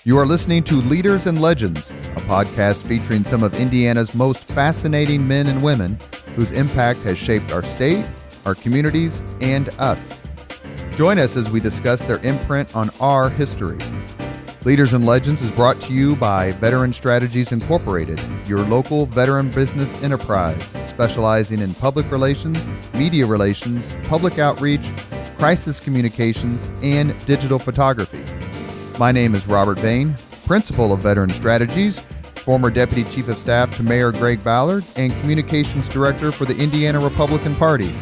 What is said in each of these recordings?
You are listening to Leaders and Legends, a podcast featuring some of Indiana's most fascinating men and women whose impact has shaped our state, our communities, and us. Join us as we discuss their imprint on our history. Leaders and Legends is brought to you by Veteran Strategies Incorporated, your local veteran business enterprise specializing in public relations, media relations, public outreach, crisis communications, and digital photography. My name is Robert Vane, Principal of Veteran Strategies, former Deputy Chief of Staff to Mayor Greg Ballard, and Communications Director for the Indiana Republican Party.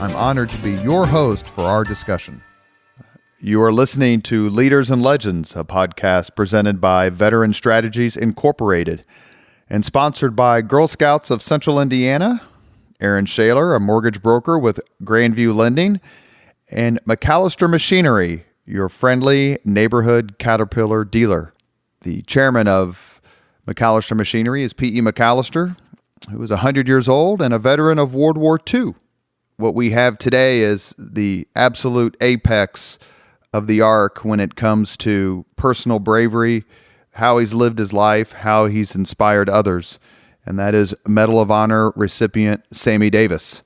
I'm honored to be your host for our discussion. You are listening to Leaders and Legends, a podcast presented by Veteran Strategies Incorporated and sponsored by Girl Scouts of Central Indiana, Aaron Shaler, a mortgage broker with Grandview Lending, and MacAllister Machinery, your friendly neighborhood Caterpillar dealer. The chairman of MacAllister Machinery is P.E. MacAllister, who is 100 years old and a veteran of World War II. What we have today is the absolute apex of the arc when it comes to personal bravery, how he's lived his life, how he's inspired others, and that is Medal of Honor recipient Sammy Davis.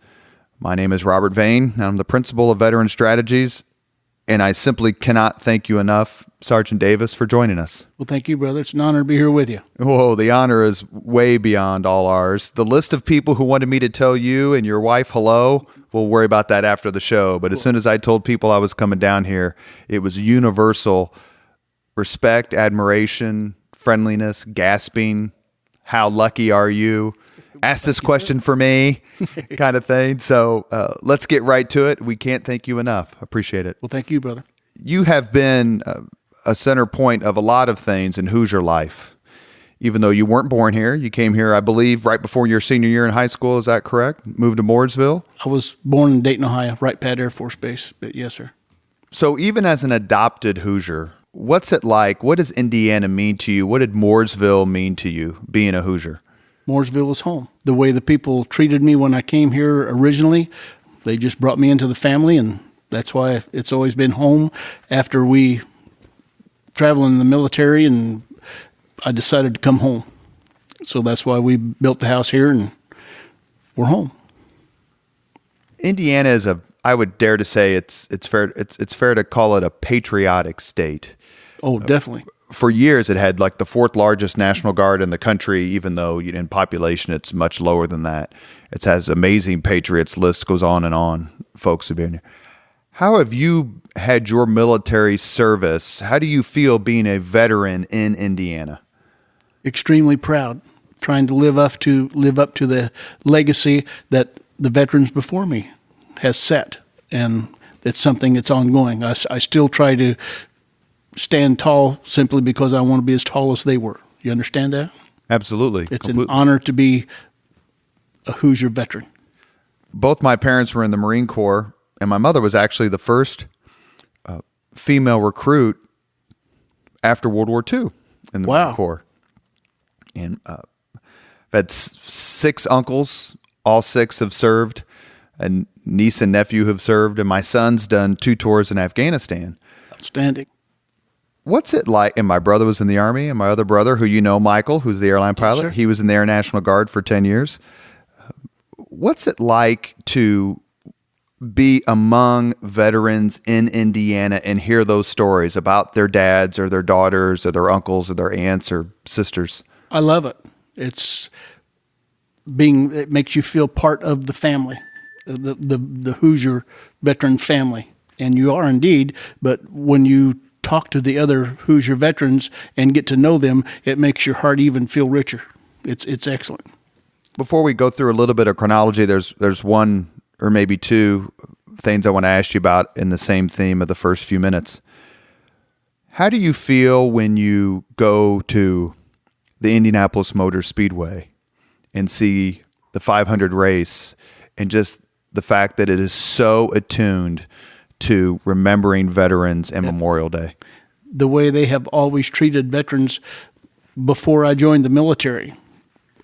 My name is Robert Vane, and I'm the Principal of Veteran Strategies, and I simply cannot thank you enough, Sergeant Davis, for joining us. Well, thank you, brother. It's an honor to be here with you. Whoa, the honor is way beyond all ours. The list of people who wanted me to tell you and your wife hello, we'll worry about that after the show. But as soon as I told people I was coming down here, it was universal respect, admiration, friendliness, gasping. How lucky are you? Ask this question for me, kind of thing. So let's get right to it. We can't thank you enough. Appreciate it. Well, thank you, brother. You have been a center point of a lot of things in Hoosier life. Even though you weren't born here, you came here, I believe, right before your senior year in high school. Is that correct? Moved to Mooresville? I was born in Dayton, Ohio, Wright Pat Air Force Base. But yes, sir. So even as an adopted Hoosier, what's it like? What does Indiana mean to you? What did Mooresville mean to you, being a Hoosier? Mooresville is home. The way the people treated me when I came here originally, they just brought me into the family, and that's why it's always been home. After we traveled in the military, and I decided to come home. So that's why we built the house here, and we're home. Indiana is I would dare to say it's fair to call it a patriotic state. Oh, definitely. For years, it had like the fourth largest National Guard in the country, even though in population it's much lower than that. It has amazing patriots. List goes on and on. Folks have been here. How have you had your military service? How do you feel being a veteran in Indiana? Extremely proud, trying to live up to the legacy that the veterans before me has set, and it's something that's ongoing. I still try to stand tall simply because I want to be as tall as they were. You understand that? Absolutely. It's an honor to be a Hoosier veteran. Both my parents were in the Marine Corps, and my mother was actually the first female recruit after World War II in the Marine Corps. And I've had 6 uncles. All 6 have served. A niece and nephew have served, and my son's done 2 tours in Afghanistan. Outstanding. What's it like? And my brother was in the Army, and my other brother, who you know, Michael, who's the airline pilot, yes, he was in the Air National Guard for 10 years. What's it like to be among veterans in Indiana and hear those stories about their dads or their daughters or their uncles or their aunts or sisters? I love it. It makes you feel part of the family, the Hoosier veteran family. And you are indeed, but when you talk to the other Hoosier veterans and get to know them, it makes your heart even feel richer. It's excellent. Before we go through a little bit of chronology, there's one or maybe 2 things I want to ask you about in the same theme of the first few minutes. How do you feel when you go to the Indianapolis Motor Speedway and see the 500 race and just the fact that it is so attuned to remembering veterans and Memorial Day? The way they have always treated veterans before I joined the military.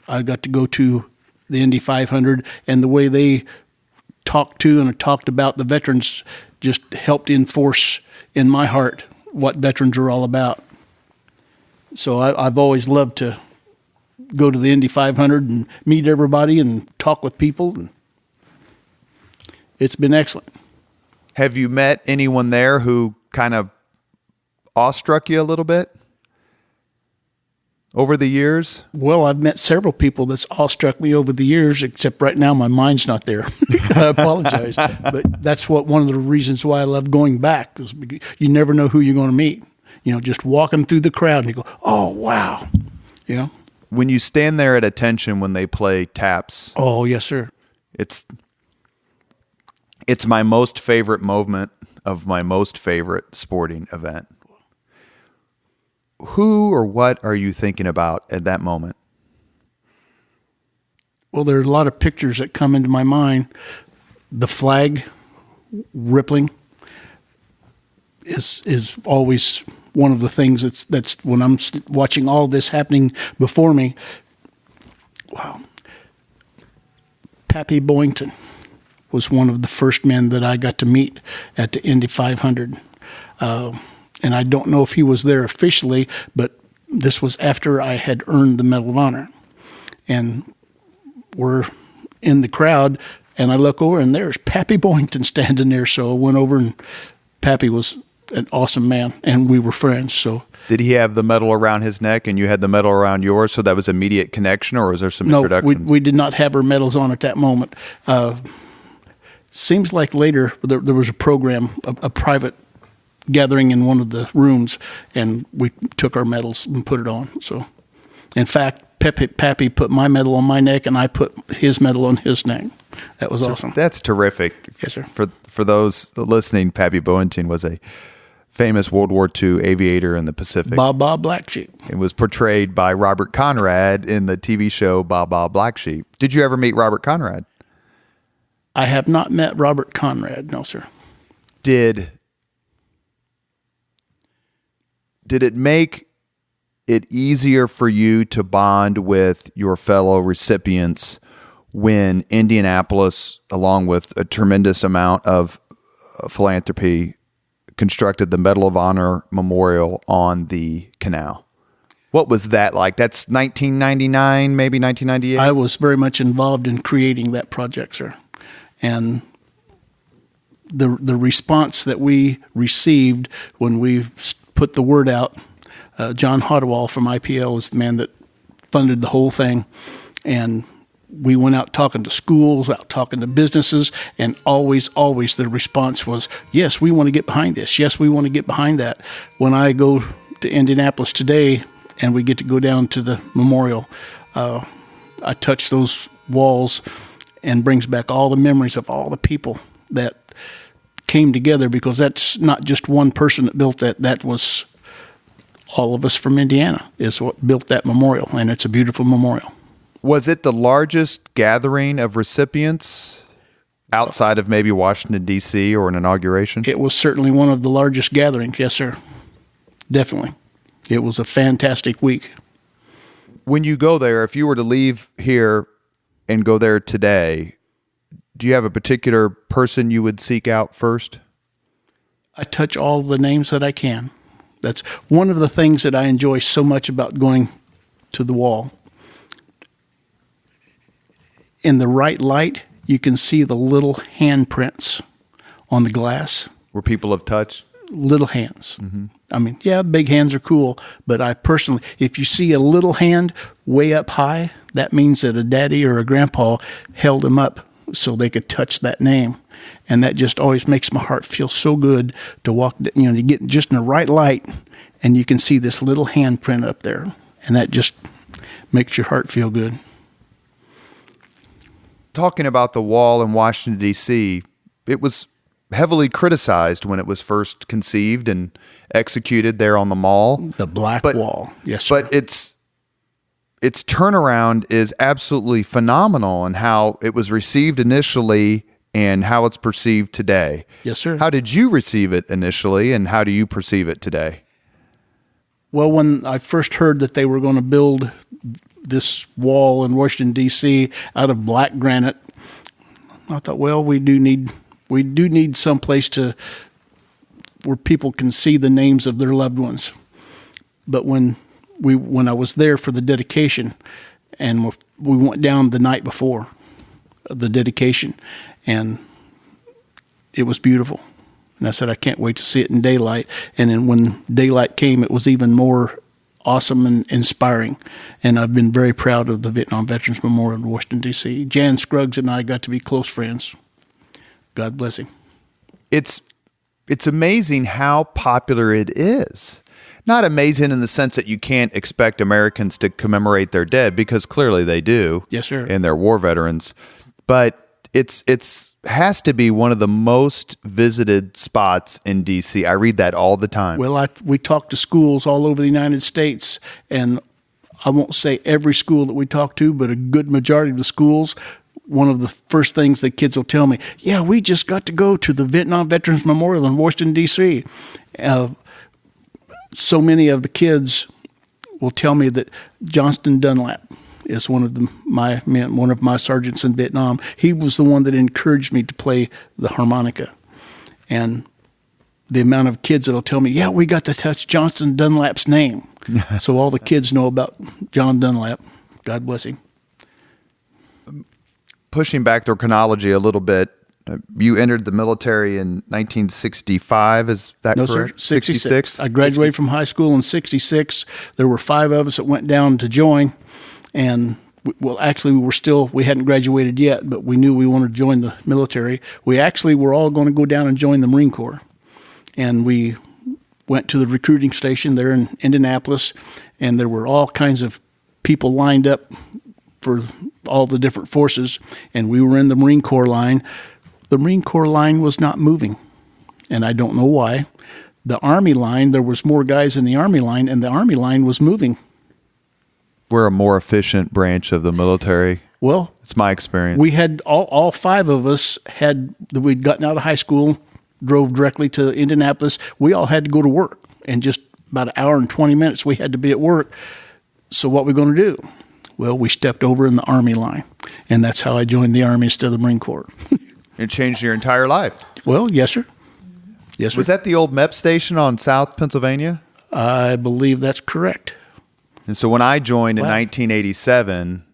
I got to go to the Indy 500, and the way they talked to and talked about the veterans just helped enforce in my heart what veterans are all about. So I've always loved to go to the Indy 500 and meet everybody and talk with people. And it's been excellent. Have you met anyone there who kind of awestruck you a little bit over the years? Well, I've met several people that's awestruck me over the years, except right now my mind's not there. I apologize. But that's one of the reasons why I love going back, is you never know who you're going to meet. Just walking through the crowd and you go, oh, wow. When you stand there at attention when they play taps. Oh, yes, sir. It's my most favorite moment of my most favorite sporting event. Who or what are you thinking about at that moment? Well, there are a lot of pictures that come into my mind. The flag rippling is always one of the things that's when I'm watching all this happening before me. Wow. Pappy Boynton was one of the first men that I got to meet at the Indy 500. And I don't know if he was there officially, but this was after I had earned the Medal of Honor. And we're in the crowd, and I look over, and there's Pappy Boynton standing there. So I went over, and Pappy was an awesome man, and we were friends. So did he have the medal around his neck, and you had the medal around yours, so that was immediate connection, or was there some introduction? No, we did not have our medals on at that moment. Seems like later there was a program, a private gathering in one of the rooms, and we took our medals and put it on. So, in fact, Pappy put my medal on my neck, and I put his medal on his neck. That was awesome. That's terrific. Yes, sir. For those listening, Pappy Boynton was a famous World War II aviator in the Pacific. Baa Black Sheep. It was portrayed by Robert Conrad in the TV show Baa Black Sheep. Did you ever meet Robert Conrad? I have not met Robert Conrad, no, sir. Did it make it easier for you to bond with your fellow recipients when Indianapolis, along with a tremendous amount of philanthropy, constructed the Medal of Honor Memorial on the canal? What was that like? That's 1999, maybe 1998? I was very much involved in creating that project, sir. And the response that we received when we put the word out, John Hodewall from IPL is the man that funded the whole thing. And we went out talking to schools, out talking to businesses, and always the response was, yes, we want to get behind this. Yes, we want to get behind that. When I go to Indianapolis today and we get to go down to the memorial, I touch those walls and brings back all the memories of all the people that came together, because that's not just one person that built that. That was all of us from Indiana is what built that memorial, and it's a beautiful memorial. Was it the largest gathering of recipients outside of maybe Washington, D.C. or an inauguration? It was certainly one of the largest gatherings, yes, sir. Definitely. It was a fantastic week. When you go there, if you were to leave here and go there today, do you have a particular person you would seek out first? I touch all the names that I can. That's one of the things that I enjoy so much about going to the wall. In the right light, you can see the little handprints on the glass. Where people have touched? Little hands. Mm-hmm. I mean, yeah, big hands are cool, but I personally, if you see a little hand way up high, that means that a daddy or a grandpa held them up so they could touch that name. And that just always makes my heart feel so good to walk, to get just in the right light, and you can see this little handprint up there. And that just makes your heart feel good. Talking about the wall in Washington, D.C., it was heavily criticized when it was first conceived and executed there on the Mall. The Black Wall, yes, sir. But its turnaround is absolutely phenomenal in how it was received initially and how it's perceived today. Yes, sir. How did you receive it initially, and how do you perceive it today? Well, when I first heard that they were going to build this wall in Washington, D.C. out of black granite, I thought, well, we do need some place where people can see the names of their loved ones. But when when I was there for the dedication, and we went down the night before the dedication, and it was beautiful. And I said, I can't wait to see it in daylight. And then when daylight came, it was even more awesome and inspiring. And I've been very proud of the Vietnam Veterans Memorial in Washington, D.C. Jan Scruggs and I got to be close friends. God bless him. It's amazing how popular it is. Not amazing in the sense that you can't expect Americans to commemorate their dead, because clearly they do. Yes, sir. And they're war veterans. But it's has to be one of the most visited spots in D.C. I read that all the time. Well, we talk to schools all over the United States, and I won't say every school that we talk to, but a good majority of the schools, one of the first things the kids will tell me, yeah, we just got to go to the Vietnam Veterans Memorial in Washington, D.C. So many of the kids will tell me that Johnston Dunlap is one of my sergeants in Vietnam. He was the one that encouraged me to play the harmonica. And the amount of kids that'll tell me, yeah, we got to touch Johnston Dunlap's name. So all the kids know about John Dunlap. God bless him. Pushing back the chronology a little bit, you entered the military in 1965, is that correct? No, sir, 66. I graduated from high school in 66. There were 5 of us that went down to join, and actually we hadn't graduated yet, but we knew we wanted to join the military. We actually were all going to go down and join the Marine Corps, and we went to the recruiting station there in Indianapolis, and there were all kinds of people lined up for all the different forces, and we were in the Marine Corps line. The Marine Corps line was not moving, and I don't know why. The Army line, there was more guys in the Army line, and the Army line was moving. We're a more efficient branch of the military. Well, it's my experience. We had all 5 of us we'd gotten out of high school, drove directly to Indianapolis. We all had to go to work, and just about an hour and 20 minutes we had to be at work. So what we're going to do? Well, we stepped over in the Army line, and that's how I joined the Army instead of the Marine Corps. It changed your entire life. Well, yes, sir. Yes, sir. Was that the old MEP station on South Pennsylvania? I believe that's correct. And so when I joined in 1987,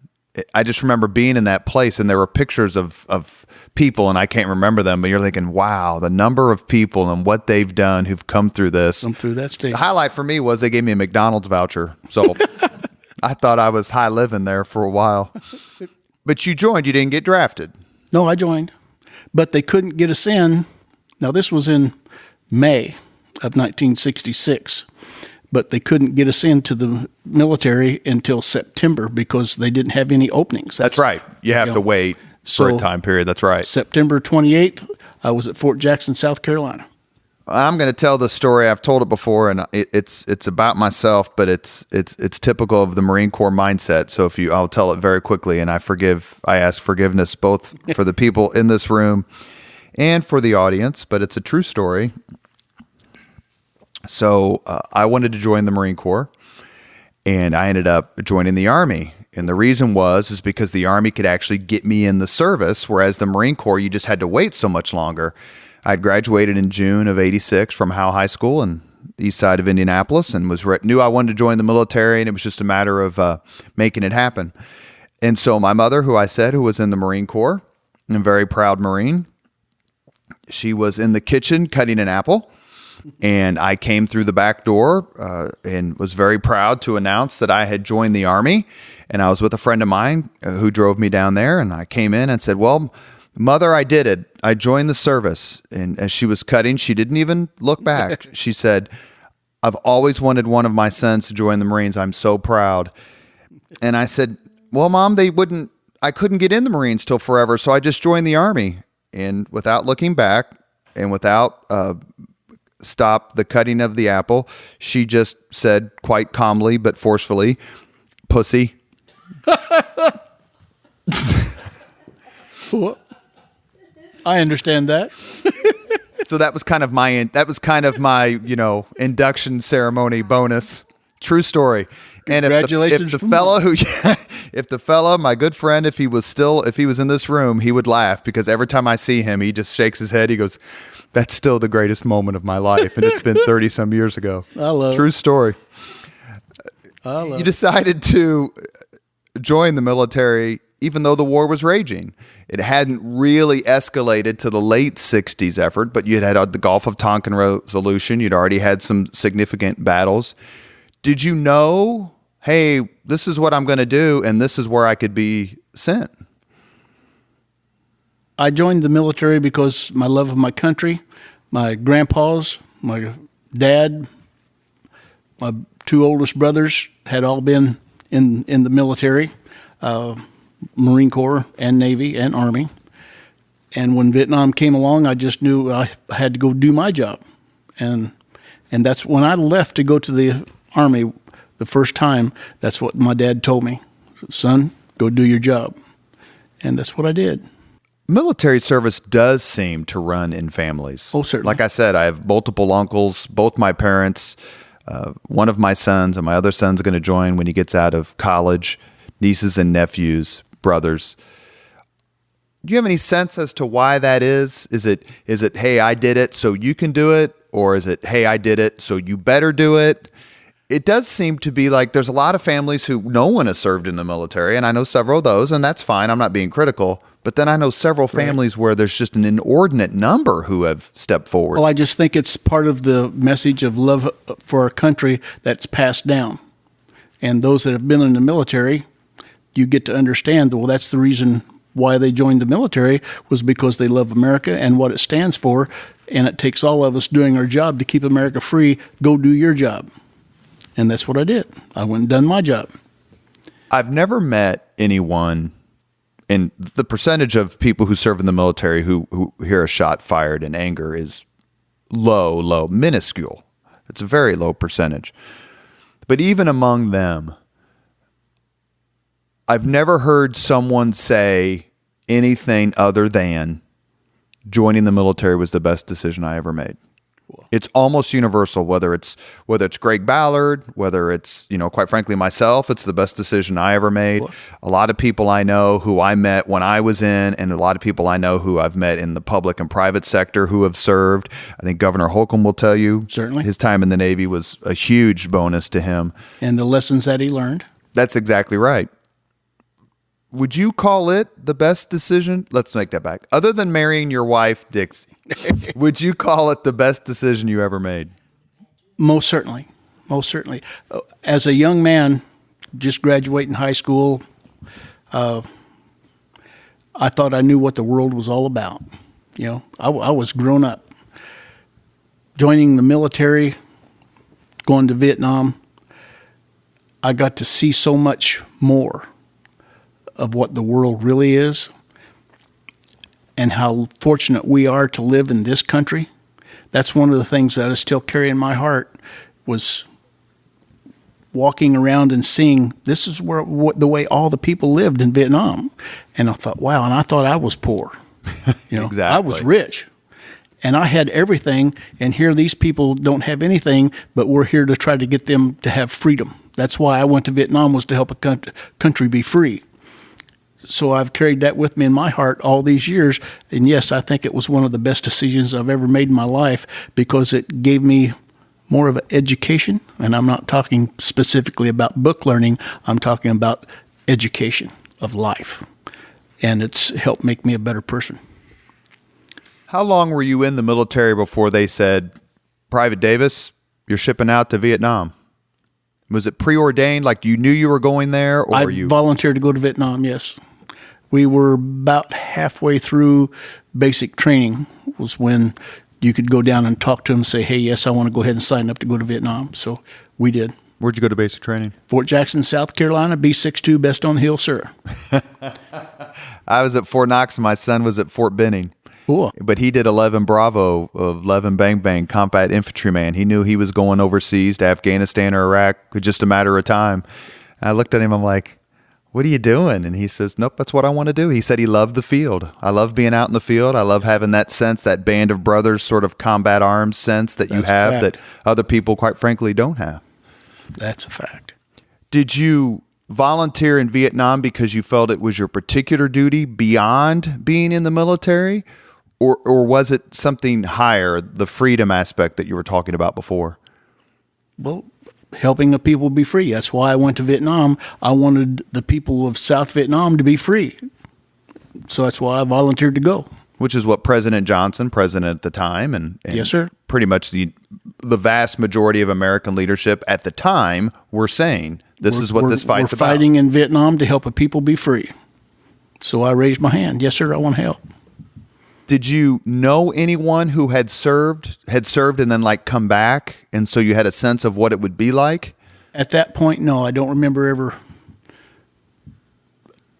I just remember being in that place, and there were pictures of people, and I can't remember them, but you're thinking, wow, the number of people and what they've done who've come through this. Come through that station. The highlight for me was they gave me a McDonald's voucher. So I thought I was high living there for a while. But you joined. You didn't get drafted. No, I joined. But they couldn't get us in. Now, this was in May of 1966. But they couldn't get us into the military until September because they didn't have any openings. That's right. You have to wait for a time period. That's right. September 28th, I was at Fort Jackson, South Carolina. I'm going to tell the story. I've told it before, and it's about myself, but it's typical of the Marine Corps mindset. So I'll tell it very quickly, and I ask forgiveness both for the people in this room and for the audience, but it's a true story. So I wanted to join the Marine Corps, and I ended up joining the Army. And the reason is because the Army could actually get me in the service, whereas the Marine Corps, you just had to wait so much longer. I'd graduated in June of 86 from Howe High School in the east side of Indianapolis, and knew I wanted to join the military, and it was just a matter of making it happen. And so my mother, who was in the Marine Corps, and a very proud Marine, she was in the kitchen cutting an apple, and I came through the back door and was very proud to announce that I had joined the Army, and I was with a friend of mine who drove me down there, and I came in and said, well, Mother, I did it. I joined the service. And as she was cutting, she didn't even look back. She said, I've always wanted one of my sons to join the Marines. I'm so proud. And I said, well, Mom, I couldn't get in the Marines till forever. So I just joined the Army. And without looking back and without stop the cutting of the apple, she just said quite calmly but forcefully, pussy. I understand that. So that was kind of my induction ceremony bonus. True story. And Congratulations. if the fellow, my good friend, if he was in this room, he would laugh, because every time I see him, he just shakes his head. He goes, that's still the greatest moment of my life. And it's been 30 some years ago. I love True story. You decided to join the military even though the war was raging. It hadn't really escalated to the late 60s effort, but you had the Gulf of Tonkin resolution. You'd already had some significant battles. Did you know, hey, this is what I'm going to do, and this is where I could be sent? I joined the military because my love of my country, my grandpas, my dad, my two oldest brothers had all been in the military, Marine Corps and Navy and Army. And when Vietnam came along, I just knew I had to go do my job. And that's when I left to go to the Army the first time, that's what my dad told me. Son, go do your job. And that's what I did. Military service does seem to run in families. Oh, certainly. Like I said, I have multiple uncles, both my parents, one of my sons, and my other son's going to join when he gets out of college, nieces and nephews, brothers. Do you have any sense as to why that is? Is it, hey, I did it, so you can do it? Or is it, hey, I did it, so you better do it? It does seem to be like there's a lot of families who no one has served in the military, and I know several of those, and that's fine. I'm not being critical. But then I know several families where there's just an inordinate number who have stepped forward. Well, I just think it's part of the message of love for our country that's passed down. And those that have been in the military, you get to understand, well, that's the reason why they joined the military, was because they love America and what it stands for. And it takes all of us doing our job to keep America free. Go do your job. And that's what I did. I went and done my job. I've never met anyone, and the percentage of people who serve in the military who hear a shot fired in anger is low, minuscule. It's a very low percentage. But even among them, I've never heard someone say anything other than joining the military was the best decision I ever made. It's almost universal, whether it's Greg Ballard, whether it's, quite frankly, myself, it's the best decision I ever made. A lot of people I know who I met when I was in, and a lot of people I know who I've met in the public and private sector who have served. I think Governor Holcomb will tell you. Certainly. His time in the Navy was a huge bonus to him. And the lessons that he learned. That's exactly right. Would you call it the best decision? Let's make that back. Other than marrying your wife, Dixie, would you call it the best decision you ever made? Most certainly. Most certainly. As a young man, just graduating high school, I thought I knew what the world was all about. I was grown up. Joining the military, going to Vietnam, I got to see so much more of what the world really is and how fortunate we are to live in this country. That's one of the things that I still carry in my heart, was walking around and seeing this is the way all the people lived in Vietnam. And I thought, wow, and I thought I was poor. Exactly. I was rich. And I had everything, and here these people don't have anything, but we're here to try to get them to have freedom. That's why I went to Vietnam, was to help a country be free. So I've carried that with me in my heart all these years. And yes, I think it was one of the best decisions I've ever made in my life, because it gave me more of an education. And I'm not talking specifically about book learning. I'm talking about education of life. And it's helped make me a better person. How long were you in the military before they said, Private Davis, you're shipping out to Vietnam? Was it preordained, like you knew you were going there? Or I volunteered to go to Vietnam, yes. We were about halfway through basic training, was when you could go down and talk to them and say, hey, yes, I want to go ahead and sign up to go to Vietnam. So we did. Where'd you go to basic training? Fort Jackson, South Carolina, B62, best on the hill, sir. I was at Fort Knox, and my son was at Fort Benning. Cool. But he did 11 Bravo of 11 Bang Bang, combat infantryman. He knew he was going overseas to Afghanistan or Iraq, just a matter of time. I looked at him, I'm like, what are you doing? And he says, nope, that's what I want to do. He said he loved the field. I love being out in the field. I love having that sense, that band of brothers sort of combat arms sense that you have that other people, quite frankly, don't have. That's a fact. Did you volunteer in Vietnam because you felt it was your particular duty beyond being in the military? Or was it something higher, the freedom aspect that you were talking about before? Well, helping the people be free. That's why I went to Vietnam. I wanted the people of South Vietnam to be free. So that's why I volunteered to go. Which is what President Johnson, president at the time, and yes, sir, pretty much the vast majority of American leadership at the time were saying, this is what this fight's about. We're fighting in Vietnam to help the people be free. So I raised my hand. Yes, sir, I want to help. Did you know anyone who had served and then like come back, and so you had a sense of what it would be like? At that point, no, I don't remember ever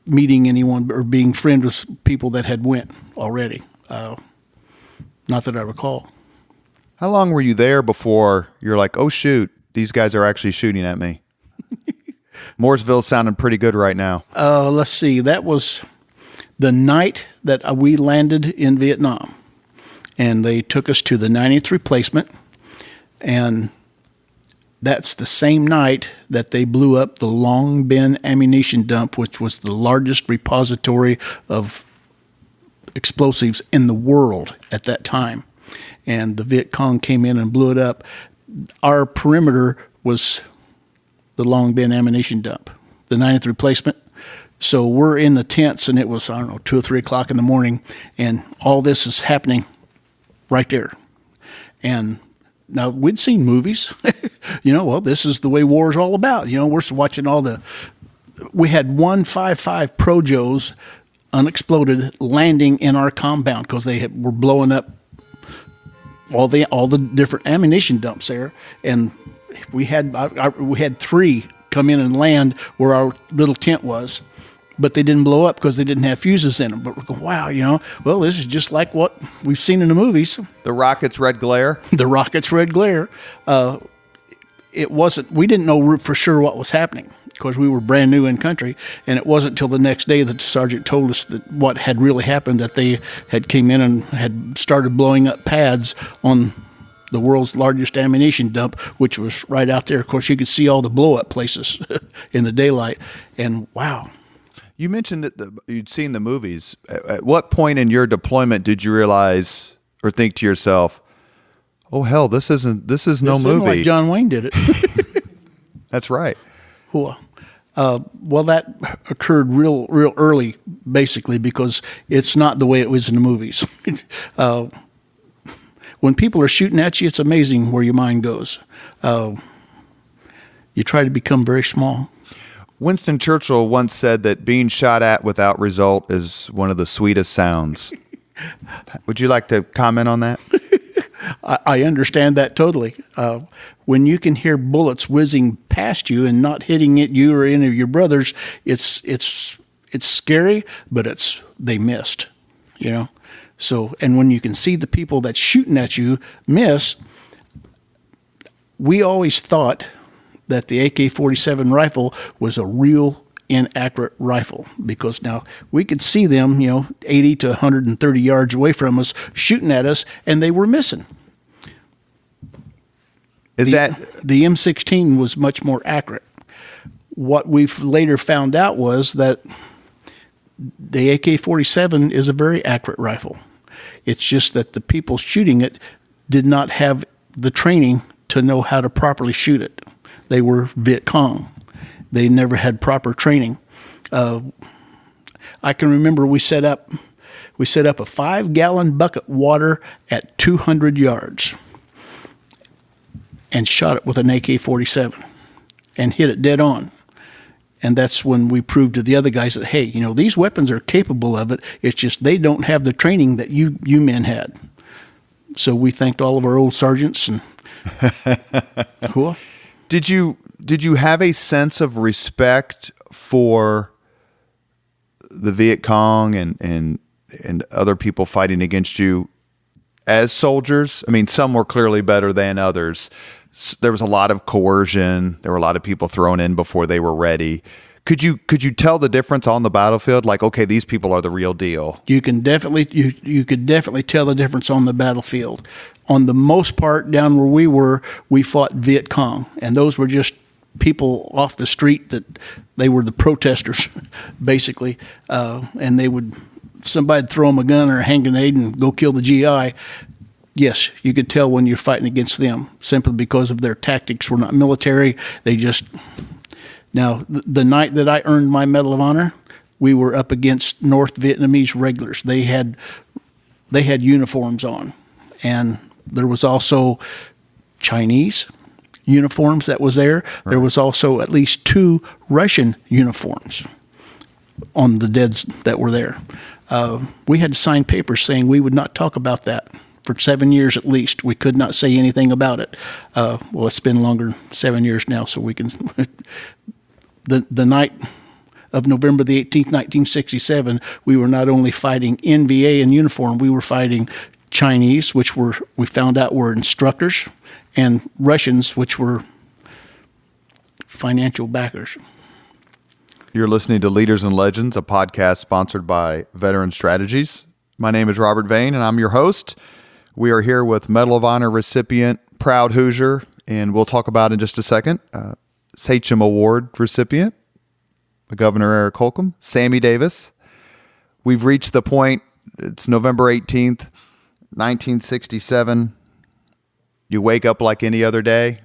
meeting anyone or being friends with people that had went already. Not that I recall. How long were you there before you're like, oh shoot, these guys are actually shooting at me? Mooresville's sounding pretty good right now. Let's see. That was the night that we landed in Vietnam, and they took us to the 90th replacement, and that's the same night that they blew up the Long Binh ammunition dump, which was the largest repository of explosives in the world at that time. And the Viet Cong came in and blew it up. Our perimeter was the Long Binh ammunition dump, the 90th replacement. So we're in the tents, and it was, 2 or 3 o'clock in the morning, and all this is happening right there. And now, we'd seen movies. This is the way war is all about. We're watching we had 155 Projos unexploded landing in our compound because they were blowing up all the different ammunition dumps there. And we had 3 come in and land where our little tent was, but they didn't blow up because they didn't have fuses in them. But we're going, wow, well, this is just like what we've seen in the movies. The rocket's red glare? The rocket's red glare. It wasn't, we didn't know for sure what was happening because we were brand new in country, and it wasn't until the next day that the sergeant told us that what had really happened, that they had came in and had started blowing up pads on the world's largest ammunition dump, which was right out there. Of course, you could see all the blow-up places in the daylight, and wow. You mentioned that you'd seen the movies. At what point in your deployment did you realize or think to yourself, oh, hell, this is no movie. Like John Wayne did it. That's right. Well, that occurred real early, basically, because it's not the way it was in the movies. When people are shooting at you, it's amazing where your mind goes. You try to become very small. Winston Churchill once said that being shot at without result is one of the sweetest sounds. Would you like to comment on that? I understand that totally. When you can hear bullets whizzing past you and not hitting at you or any of your brothers, it's scary, but they missed, So, and when you can see the people that's shooting at you miss, we always thought that the AK-47 rifle was a real inaccurate rifle, because now we could see them, 80 to 130 yards away from us shooting at us, and they were missing. The M16 was much more accurate. What we've later found out was that the AK-47 is a very accurate rifle. It's just that the people shooting it did not have the training to know how to properly shoot it. They were Viet Cong. They never had proper training. I can remember we set up a 5-gallon bucket of water at 200 yards and shot it with an AK-47 and hit it dead on. And that's when we proved to the other guys that, hey, these weapons are capable of it. It's just they don't have the training that you men had. So we thanked all of our old sergeants. And cool. Did you have a sense of respect for the Viet Cong and other people fighting against you as soldiers? I mean, some were clearly better than others. There was a lot of coercion. There were a lot of people thrown in before they were ready. Could you tell the difference on the battlefield? Like, okay, these people are the real deal. You could definitely tell the difference on the battlefield. On the most part, down where we fought Viet Cong, and those were just people off the street that they were the protesters, basically, and somebody'd throw them a gun or a hand grenade and go kill the GI. yes, you could tell when you're fighting against them simply because of their tactics. We're not military. Now, the night that I earned my Medal of Honor, we were up against North Vietnamese regulars. They had uniforms on, and there was also Chinese uniforms that was there. Right. There was also at least 2 Russian uniforms on the deads that were there. We had to sign papers saying we would not talk about that. For 7 years at least, we could not say anything about it. Well, it's been longer than 7 years now, so we can. The night of November the 18th, 1967, we were not only fighting NVA in uniform, we were fighting Chinese, which we found out were instructors, and Russians, which were financial backers. You're listening to Leaders and Legends, a podcast sponsored by Veteran Strategies. My name is Robert Vane, and I'm your host. We are here with Medal of Honor recipient, proud Hoosier, and we'll talk about in just a second, Sachem Award recipient, Governor Eric Holcomb, Sammy Davis. We've reached the point, it's November 18th, 1967. You wake up like any other day.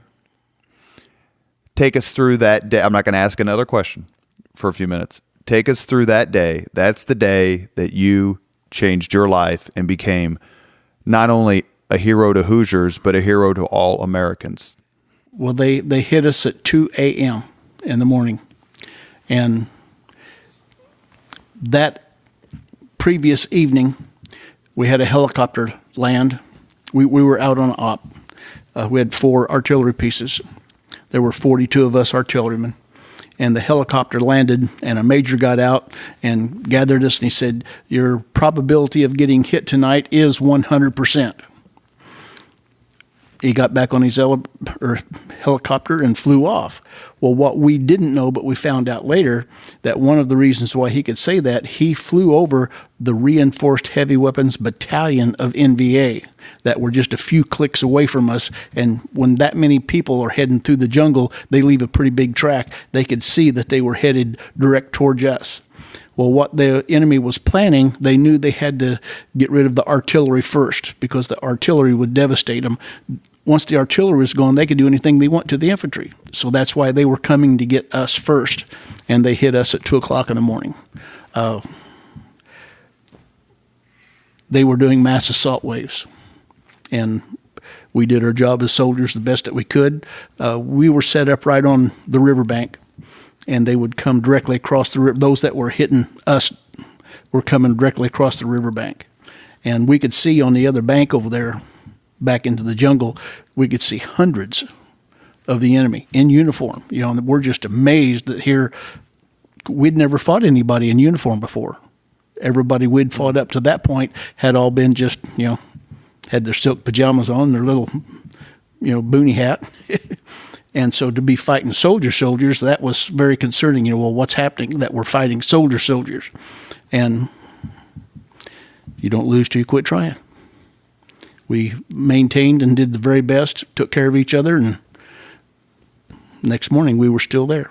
Take us through that day. I'm not going to ask another question for a few minutes. Take us through that day. That's the day that you changed your life and became not only a hero to Hoosiers, but a hero to all Americans. Well, they hit us at 2 a.m. in the morning. And that previous evening, we had a helicopter land. We were out on op. We had 4 artillery pieces. There were 42 of us artillerymen. And the helicopter landed, and a major got out and gathered us, and he said, "Your probability of getting hit tonight is 100%. He got back on his helicopter and flew off. Well, what we didn't know, but we found out later, that one of the reasons why he could say that, he flew over the Reinforced Heavy Weapons Battalion of NVA that were just a few clicks away from us. And when that many people are heading through the jungle, they leave a pretty big track. They could see that they were headed direct towards us. Well, what the enemy was planning, they knew they had to get rid of the artillery first because the artillery would devastate them. Once the artillery was gone, they could do anything they want to the infantry. So that's why they were coming to get us first, and they hit us at 2 o'clock in the morning. They were doing mass assault waves, and we did our job as soldiers the best that we could. We were set up right on the riverbank, and they would come directly across the river. Those that were hitting us were coming directly across the riverbank. And we could see on the other bank over there, back into the jungle, we could see hundreds of the enemy in uniform. And we're just amazed that here, we'd never fought anybody in uniform before. Everybody we'd fought up to that point had all been just, had their silk pajamas on, their little, boonie hat. And so to be fighting soldiers, that was very concerning. Well, what's happening? That we're fighting soldiers. And you don't lose till you quit trying. We maintained and did the very best, took care of each other, and next morning we were still there.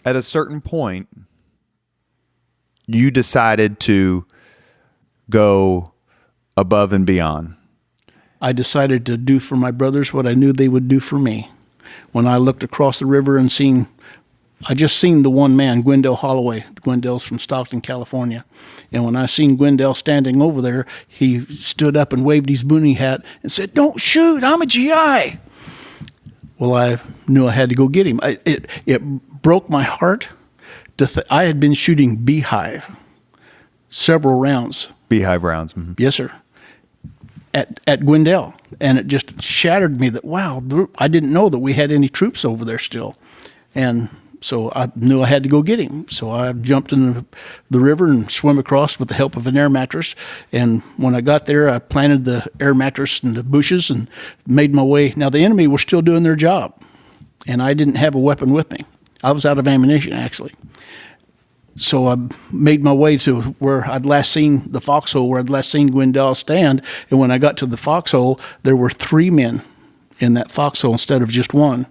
At a certain point, you decided to go above and beyond. I decided to do for my brothers what I knew they would do for me. When I looked across the river and I just seen the one man, Gwendell Holloway. Gwendell's from Stockton, California. And when I seen Gwendell standing over there, he stood up and waved his boonie hat and said, "Don't shoot, I'm a GI." Well, I knew I had to go get him. It broke my heart. I had been shooting beehive, several rounds. Beehive rounds. Mm-hmm. Yes, sir. At Gwendell. And it just shattered me that, wow, I didn't know that we had any troops over there still. And so I knew I had to go get him. So I jumped in the river and swam across with the help of an air mattress. And when I got there, I planted the air mattress in the bushes and made my way. Now, the enemy were still doing their job, and I didn't have a weapon with me. I was out of ammunition, actually. So I made my way to where I'd last seen the foxhole, where I'd last seen Gwendell stand. And when I got to the foxhole, there were 3 men in that foxhole instead of just one.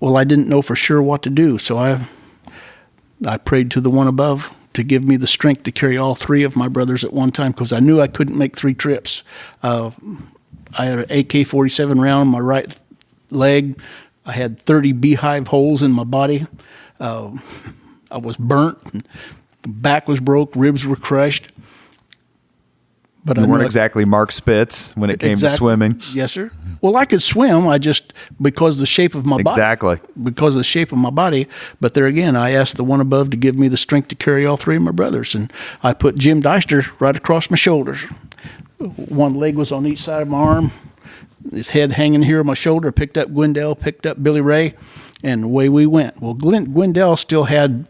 Well, I didn't know for sure what to do, so I prayed to the one above, to give me the strength to carry all three of my brothers at one time, because I knew I couldn't make 3 trips. I had an AK-47 round in my right leg. I had 30 beehive holes in my body. I was burnt. Back was broke. Ribs were crushed. But you weren't exactly Mark Spitz when it came to swimming. Yes, sir. Well, I could swim. I just, because of the shape of my body. Exactly. Because of the shape of my body. But there again, I asked the one above to give me the strength to carry all three of my brothers. And I put Jim Deister right across my shoulders. One leg was on each side of my arm. His head hanging here on my shoulder. Picked up Gwendell, picked up Billy Ray, and away we went. Well, Gwendell still had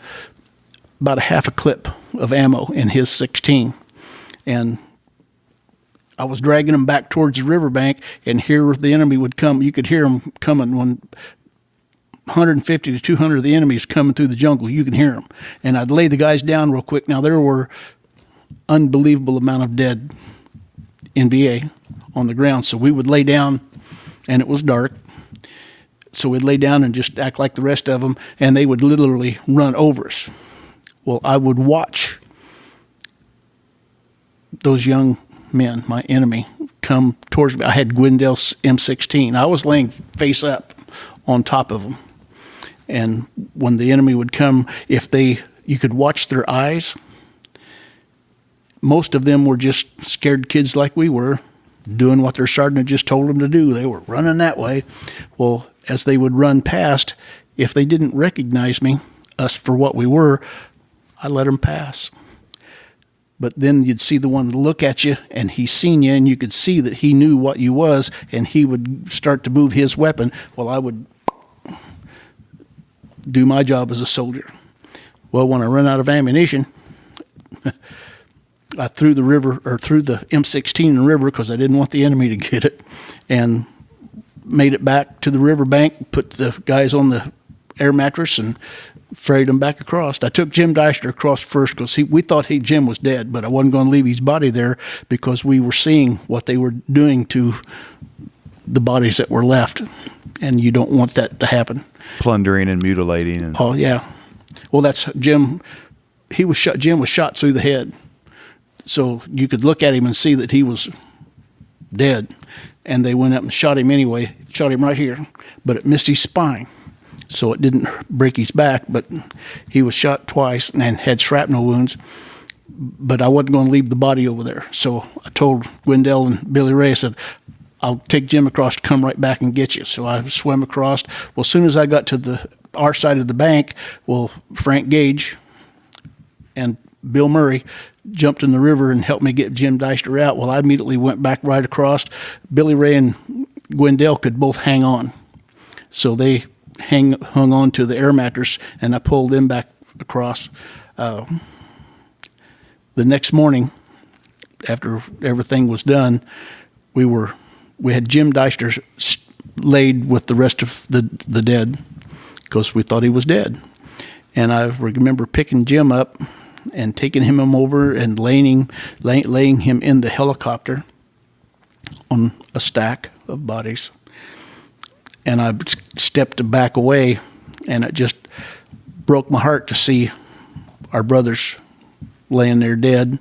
about a half a clip of ammo in his 16. And I was dragging him back towards the riverbank, and here the enemy would come. You could hear him coming when 150 to 200 of the enemies coming through the jungle. You can hear them. And I'd lay the guys down real quick. Now, there were unbelievable amount of dead NVA on the ground. So we would lay down, and it was dark. So we'd lay down and just act like the rest of them, and they would literally run over us. Well, I would watch those young men, my enemy, come towards me. I had Gwendell's M16. I was laying face up on top of them. And when the enemy would come, you could watch their eyes. Most of them were just scared kids like we were, doing what their sergeant had just told them to do. They were running that way. Well, as they would run past, if they didn't recognize us for what we were, I let them pass. But then you'd see the one look at you, and he seen you, and you could see that he knew what you was, and he would start to move his weapon. Well, I would do my job as a soldier. Well, when I run out of ammunition, I threw the M16 in the river because I didn't want the enemy to get it, and made it back to the riverbank, put the guys on the air mattress, and ferried him back across. I took Jim Deister across first because we thought Jim was dead, but I wasn't going to leave his body there because we were seeing what they were doing to the bodies that were left, and you don't want that to happen. Plundering and mutilating. Oh, yeah. Well, that's Jim. Jim was shot through the head, so you could look at him and see that he was dead, and they went up and shot him anyway. Shot him right here, but it missed his spine. So it didn't break his back, but he was shot twice and had shrapnel wounds. But I wasn't going to leave the body over there. So I told Gwendell and Billy Ray, I said, I'll take Jim across to come right back and get you. So I swam across. Well, as soon as I got to our side of the bank, Frank Gage and Bill Murray jumped in the river and helped me get Jim Deister out. Well, I immediately went back right across. Billy Ray and Gwendell could both hang on. So they hung on to the air mattress, and I pulled them back across. The next morning, after everything was done, we had Jim Deister laid with the rest of the dead because we thought he was dead. And I remember picking Jim up and taking him over and laying him in the helicopter on a stack of bodies. And I stepped back away, and it just broke my heart to see our brothers laying there dead.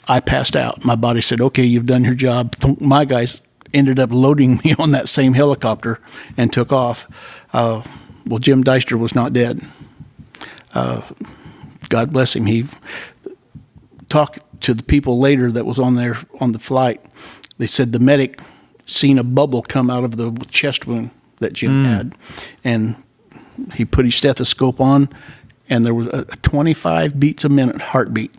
I passed out. My body said, okay, you've done your job. My guys ended up loading me on that same helicopter and took off. Well, Jim Deister was not dead. God bless him. He talked to the people later that was on the flight. They said the medic seen a bubble come out of the chest wound that Jim had, and he put his stethoscope on, and there was a 25 beats a minute heartbeat,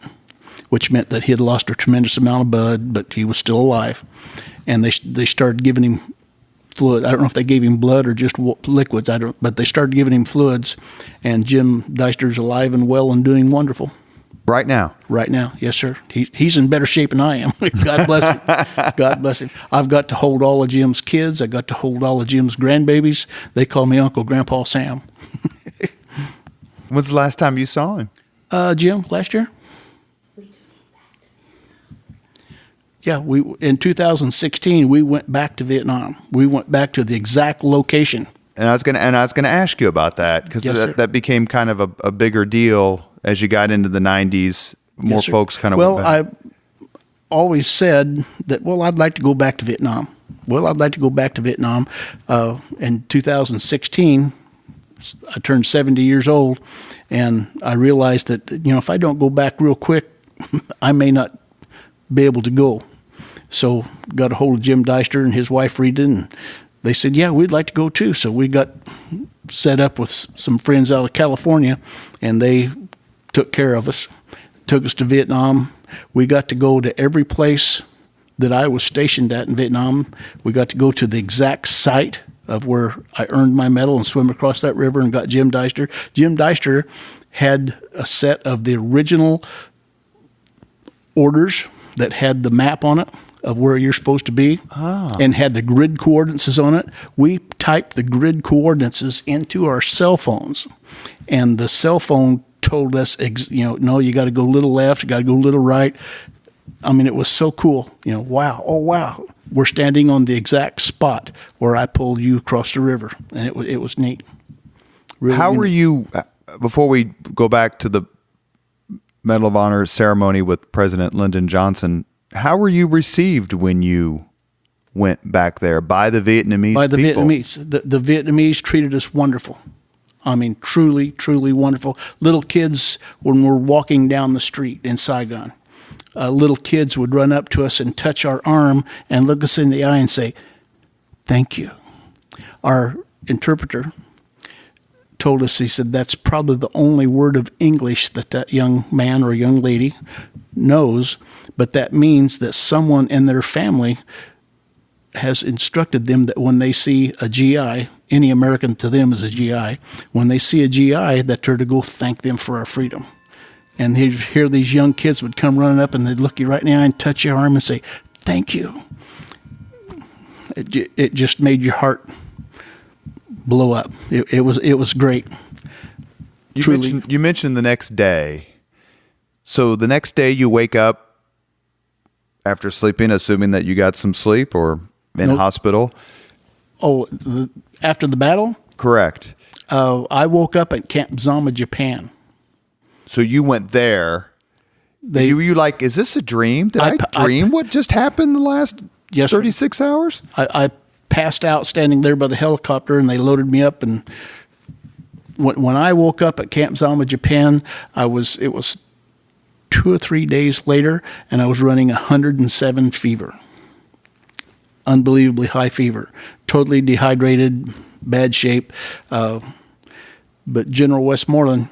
which meant that he had lost a tremendous amount of blood, but he was still alive. And they started giving him fluid. I don't know if they gave him blood or just liquids. But they started giving him fluids, and Jim Deister's alive and well and doing wonderful. Right now? Right now, yes, sir. He's in better shape than I am. God bless him. God bless him. I've got to hold all of Jim's kids. I got to hold all of Jim's grandbabies. They call me Uncle Grandpa Sam. When's the last time you saw him? Jim, last year. Yeah, in 2016 we went back to Vietnam. We went back to the exact location. And I was going to ask you about that because yes, that became kind of a bigger deal as you got into the 90s, more Yes, sir. folks kind of Well, went back? I always said that, well, I'd like to go back to Vietnam. In 2016, I turned 70 years old, and I realized that, if I don't go back real quick, I may not be able to go. So got a hold of Jim Deister and his wife Rita, and they said, yeah, we'd like to go too. So we got set up with some friends out of California, and they took care of us, took us to Vietnam. We got to go to every place that I was stationed at in Vietnam. We got to go to the exact site of where I earned my medal and swim across that river and got Jim Deister. Jim Deister had a set of the original orders that had the map on it of where you're supposed to be and had the grid coordinates on it. We typed the grid coordinates into our cell phones, and the cell phone told us, no, you got to go a little left, you got to go a little right. I mean, it was so cool. Wow. Oh, wow. We're standing on the exact spot where I pulled you across the river, and it was neat. Really How neat. were you, before we go back to the Medal of Honor ceremony with President Lyndon Johnson, how were you received when you went back there by the Vietnamese By the people? Vietnamese. The Vietnamese treated us wonderful. I mean, truly, truly wonderful. Little kids, when we're walking down the street in Saigon, little kids would run up to us and touch our arm and look us in the eye and say, thank you. Our interpreter told us, he said, that's probably the only word of English that young man or young lady knows, but that means that someone in their family has instructed them that when they see a GI, any American to them is a GI, when they see a GI, that they're to go thank them for our freedom. And he'd hear these young kids would come running up and they'd look you right in the eye and touch your arm and say, thank you. It just made your heart blow up. It was great. You mentioned the next day. So the next day you wake up after sleeping, assuming that you got some sleep or in hospital? Oh, after the battle? Correct. I woke up at Camp Zama, Japan. So you went there. You like, is this a dream? Did I dream what just happened the last 36 hours? I passed out standing there by the helicopter, and they loaded me up. And when I woke up at Camp Zama, Japan, it was 2 or 3 days later, and I was running 107 fever. Unbelievably high fever. Totally dehydrated, bad shape. But General Westmoreland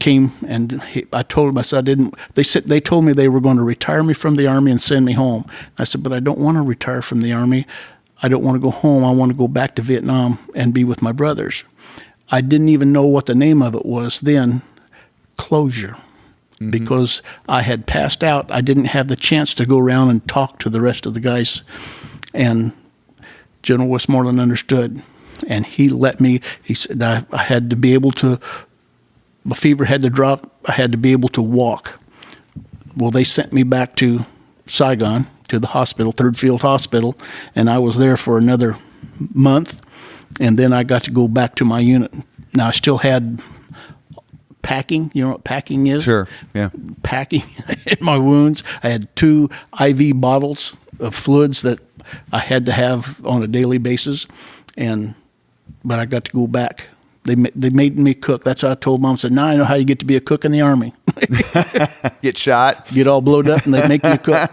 came, and I told him, I said, they told me they were going to retire me from the Army and send me home. I said, but I don't want to retire from the Army. I don't want to go home. I want to go back to Vietnam and be with my brothers. I didn't even know what the name of it was then, closure, because I had passed out. I didn't have the chance to go around and talk to the rest of the guys. And General Westmoreland understood, and he let me. He said I had to be able to, my fever had to drop. I had to be able to walk. Well, they sent me back to Saigon, to the hospital, 3rd Field Hospital, and I was there for another month, and then I got to go back to my unit. Now, I still had packing. You know what packing is? Sure, yeah. Packing in my wounds. I had 2 IV bottles of fluids that I had to have on a daily basis, but I got to go back. They made me cook. That's how I told Mom. I said, now I know how you get to be a cook in the Army. Get shot. Get all blowed up, and they make you a cook.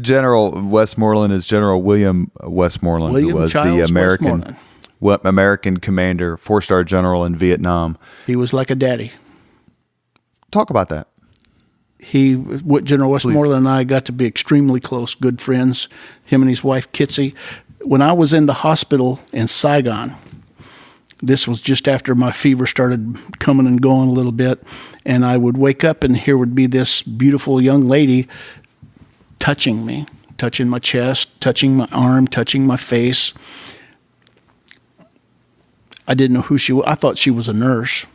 General Westmoreland is General William Westmoreland, who was Childs the American commander, 4-star general in Vietnam. He was like a daddy. Talk about that. General Westmoreland and I got to be extremely close, good friends, him and his wife, Kitsy. When I was in the hospital in Saigon, this was just after my fever started coming and going a little bit, and I would wake up and here would be this beautiful young lady touching me, touching my chest, touching my arm, touching my face. I didn't know who she was. I thought she was a nurse.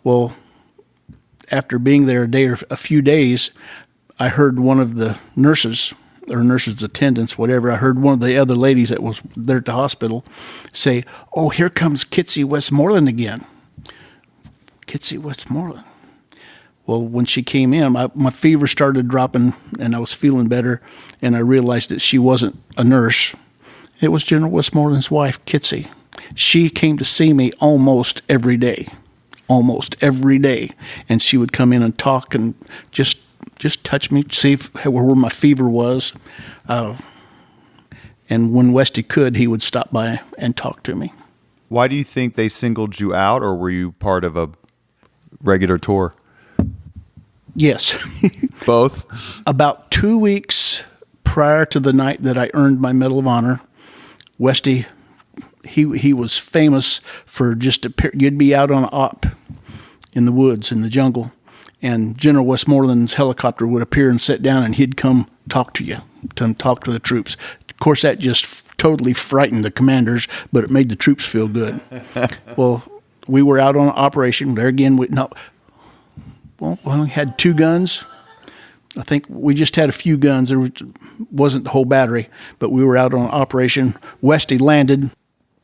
Well, after being there a few days, I heard one of the nurses, or nurses' attendants, whatever, I heard one of the other ladies that was there at the hospital say, "Oh, here comes Kitsy Westmoreland again." Kitsy Westmoreland. Well, when she came in, my fever started dropping, and I was feeling better, and I realized that she wasn't a nurse. It was General Westmoreland's wife, Kitsy. She came to see me almost every day, and she would come in and talk and just touch me, see where my fever was. And when Westy could, he would stop by and talk to me. Why do you think they singled you out, or were you part of a regular tour? Yes. Both? About 2 weeks prior to the night that I earned my Medal of Honor, Westy, he was famous for you'd be out on an op in the woods, in the jungle, and General Westmoreland's helicopter would appear and sit down, and he'd come talk to you, to talk to the troops. Of course, that just totally frightened the commanders, but it made the troops feel good. Well, we were out on an operation. There again, we only had 2 guns. I think we just had a few guns. There wasn't the whole battery, but we were out on an operation. Westy landed.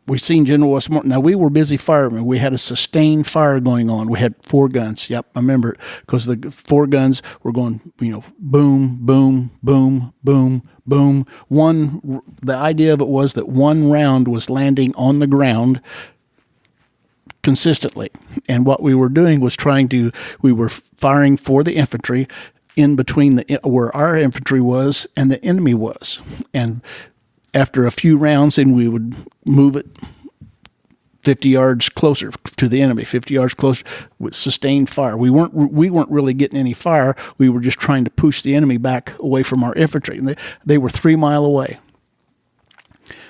We seen General Westmoreland. Now, we were busy firemen. We had a sustained fire going on. We had 4 guns. Yep, I remember it, because the 4 guns were going, boom, boom, boom, boom, boom. The idea of it was that one round was landing on the ground consistently. And what we were doing was we were firing for the infantry in between where our infantry was and the enemy was. And after a few rounds, then we would move it 50 yards closer to the enemy, 50 yards closer with sustained fire. We weren't really getting any fire. We were just trying to push the enemy back away from our infantry. And they were 3 miles away.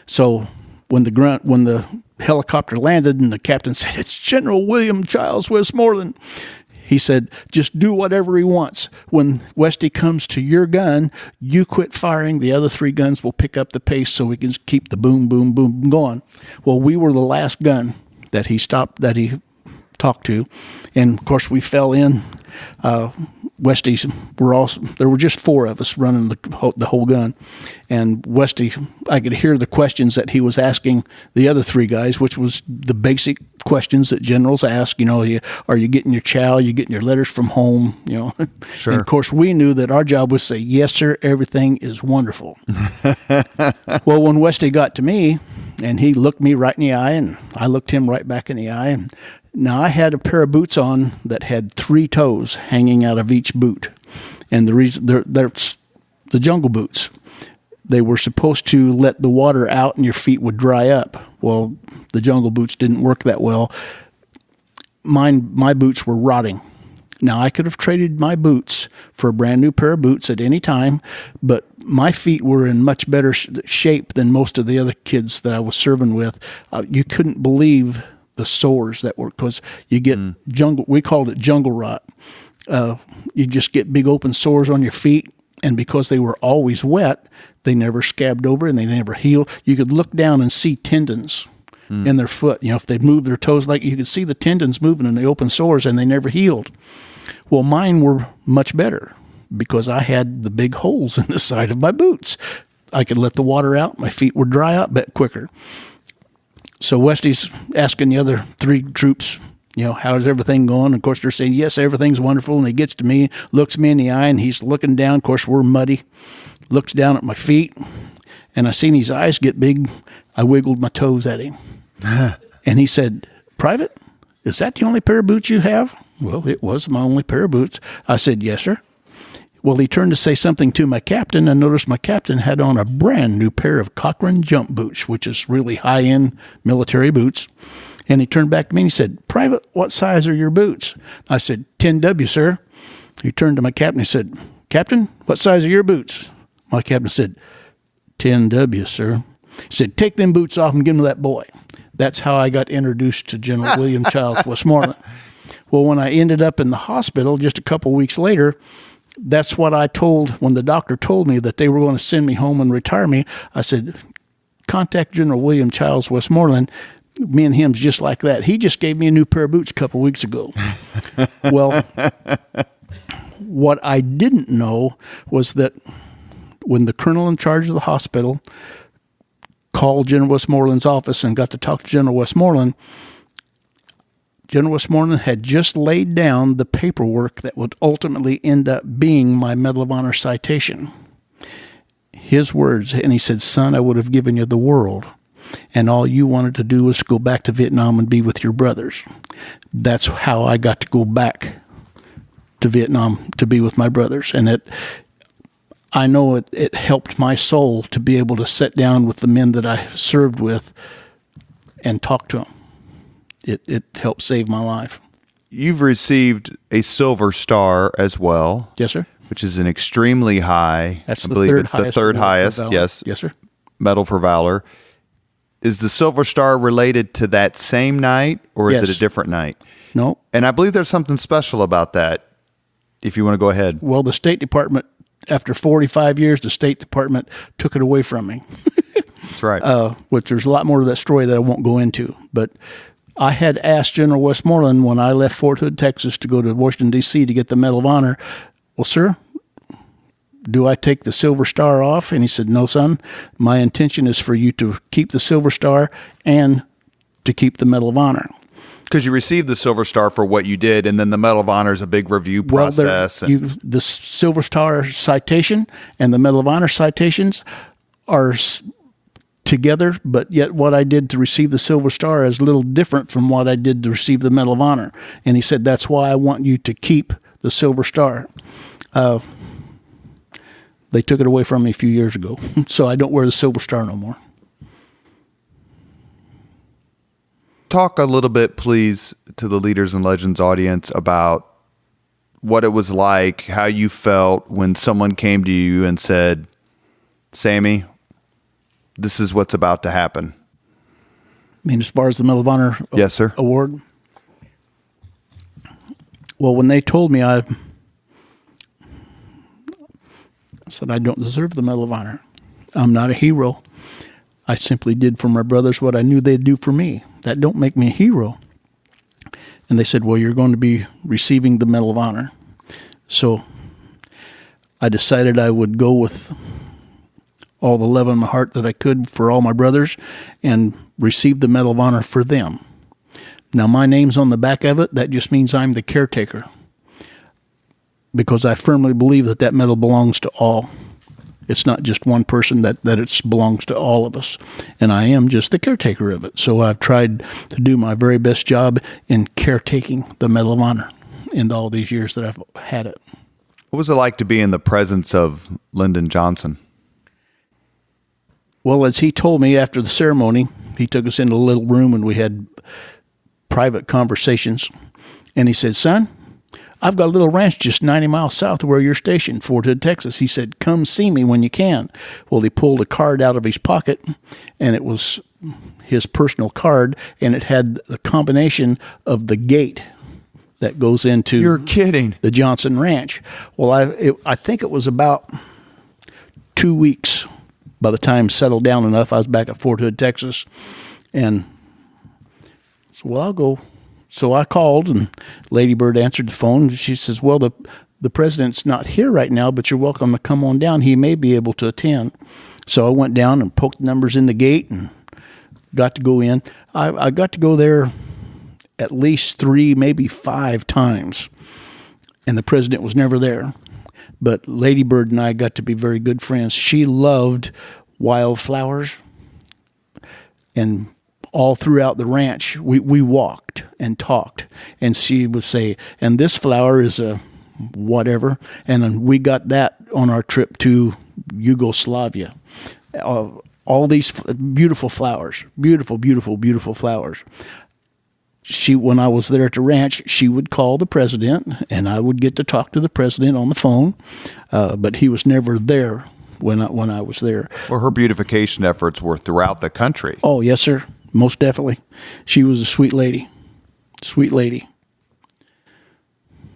So when the helicopter landed and the captain said, "It's General William Childs Westmoreland," he said, "Just do whatever he wants. When Westy comes to your gun, you quit firing. The other 3 guns will pick up the pace so we can keep the boom, boom, boom going." Well, we were the last gun that he talked to. And, of course, we fell in. Westy, there were just 4 of us running the whole gun. And Westy, I could hear the questions that he was asking the other 3 guys, which was the basic questions that generals ask. Are you getting your chow? You getting your letters from home? Sure. And, of course, we knew that our job was to say, "Yes, sir, everything is wonderful." Well, when Westy got to me, and he looked me right in the eye, and I looked him right back in the eye, and now I had a pair of boots on that had 3 toes hanging out of each boot. And the reason they're the jungle boots. They were supposed to let the water out and your feet would dry up. Well, the jungle boots didn't work that well. My boots were rotting. Now, I could have traded my boots for a brand new pair of boots at any time, but my feet were in much better shape than most of the other kids that I was serving with. You couldn't believe the sores that were, because you get we called it jungle rot. You just get big open sores on your feet, and because they were always wet, they never scabbed over and they never healed. You could look down and see tendons in their foot. If they'd move their toes, like you could see the tendons moving in the open sores, and they never healed. Well, mine were much better because I had the big holes in the side of my boots. I could let the water out. My feet would dry up a bit quicker. So Westy's asking the other 3 troops, how's everything going? Of course, they're saying, yes, everything's wonderful. And he gets to me, looks me in the eye, and he's looking down. Of course, we're muddy. Looks down at my feet, and I seen his eyes get big. I wiggled my toes at him. And he said, "Private, is that the only pair of boots you have?" Well, it was my only pair of boots. I said, "Yes, sir." Well, he turned to say something to my captain, and noticed my captain had on a brand new pair of Cochrane jump boots, which is really high-end military boots. And he turned back to me and he said, "Private, what size are your boots?" I said, 10W, sir. He turned to my captain and he said, "Captain, what size are your boots?" My captain said, 10W, sir. He said, "Take them boots off and give them to that boy." That's how I got introduced to General William Childs Westmoreland. Well, when I ended up in the hospital just a couple weeks later, that's what I told, when the doctor told me that they were going to send me home and retire me. I said, "Contact General William Childs Westmoreland." Me and him's just like that. He just gave me a new pair of boots a couple weeks ago. Well, what I didn't know was that when the colonel in charge of the hospital called General Westmoreland's office and got to talk to General Westmoreland, General Westmoreland had just laid down the paperwork that would ultimately end up being my Medal of Honor citation. His words, and he said, "Son, I would have given you the world, and all you wanted to do was to go back to Vietnam and be with your brothers." That's how I got to go back to Vietnam to be with my brothers. And I know it helped my soul to be able to sit down with the men that I served with and talk to them. It helped save my life. You've received a Silver Star as well. Yes, sir. Which is an extremely high, That's I believe it's the third highest, yes, sir. Medal for Valor. Is the Silver Star related to that same night, or is it a different night? No. And I believe there's something special about that, if you want to go ahead. Well, the State Department, after 45 years, the State Department took it away from me. That's right. Which there's a lot more to that story that I won't go into. But I had asked General Westmoreland when I left Fort Hood, Texas, to go to Washington, D.C. to get the Medal of Honor. "Well, sir, do I take the Silver Star off?" And he said, "No, son. My intention is for you to keep the Silver Star and to keep the Medal of Honor." Because you received the Silver Star for what you did, and then the Medal of Honor is a big review process. The Silver Star citation and the Medal of Honor citations are together, but yet what I did to receive the Silver Star is a little different from what I did to receive the Medal of Honor. And he said, "That's why I want you to keep the Silver Star." They took it away from me a few years ago, so I don't wear the Silver Star no more. Talk a little bit, please, to the Leaders and Legends audience about what it was like, how you felt when someone came to you and said, "Sammy, this is what's about to happen." I mean, as far as the Medal of Honor Yes, sir. award? Well, when they told me, I said, "I don't deserve the Medal of Honor. I'm not a hero. I simply did for my brothers what I knew they'd do for me. That don't make me a hero." And they said, "Well, you're going to be receiving the Medal of Honor." So I decided I would go with all the love in my heart that I could for all my brothers and receive the Medal of Honor for them. Now, my name's on the back of it. That just means I'm the caretaker, because I firmly believe that medal belongs to all. It's not just one person, that it belongs to all of us. And I am just the caretaker of it. So I've tried to do my very best job in caretaking the Medal of Honor in all these years that I've had it. What was it like to be in the presence of Lyndon Johnson? Well, as he told me after the ceremony, he took us into a little room and we had private conversations. And he said, "Son, I've got a little ranch just 90 miles south of where you're stationed, Fort Hood, Texas." He said, "Come see me when you can." Well, he pulled a card out of his pocket, and it was his personal card, and it had the combination of the gate that goes into You're kidding. the Johnson Ranch. Well, I think it was about 2 weeks by the time settled down enough. I was back at Fort Hood, Texas, and so, well, I'll go. So I called, and Lady Bird answered the phone. She says, "Well, the president's not here right now, but you're welcome to come on down. He may be able to attend." So I went down and poked numbers in the gate and got to go in. I got to go there at least 3, maybe 5 times, and the president was never there. But Lady Bird and I got to be very good friends. She loved wildflowers, and all throughout the ranch, we walked and talked, and she would say, "And this flower is a whatever," and then we got that on our trip to Yugoslavia. All these beautiful flowers, beautiful, beautiful, beautiful flowers. When I was there at the ranch, she would call the president, and I would get to talk to the president on the phone, but he was never there when I was there. Well, her beautification efforts were throughout the country. Oh, yes, sir. Most definitely. She was a sweet lady. Sweet lady.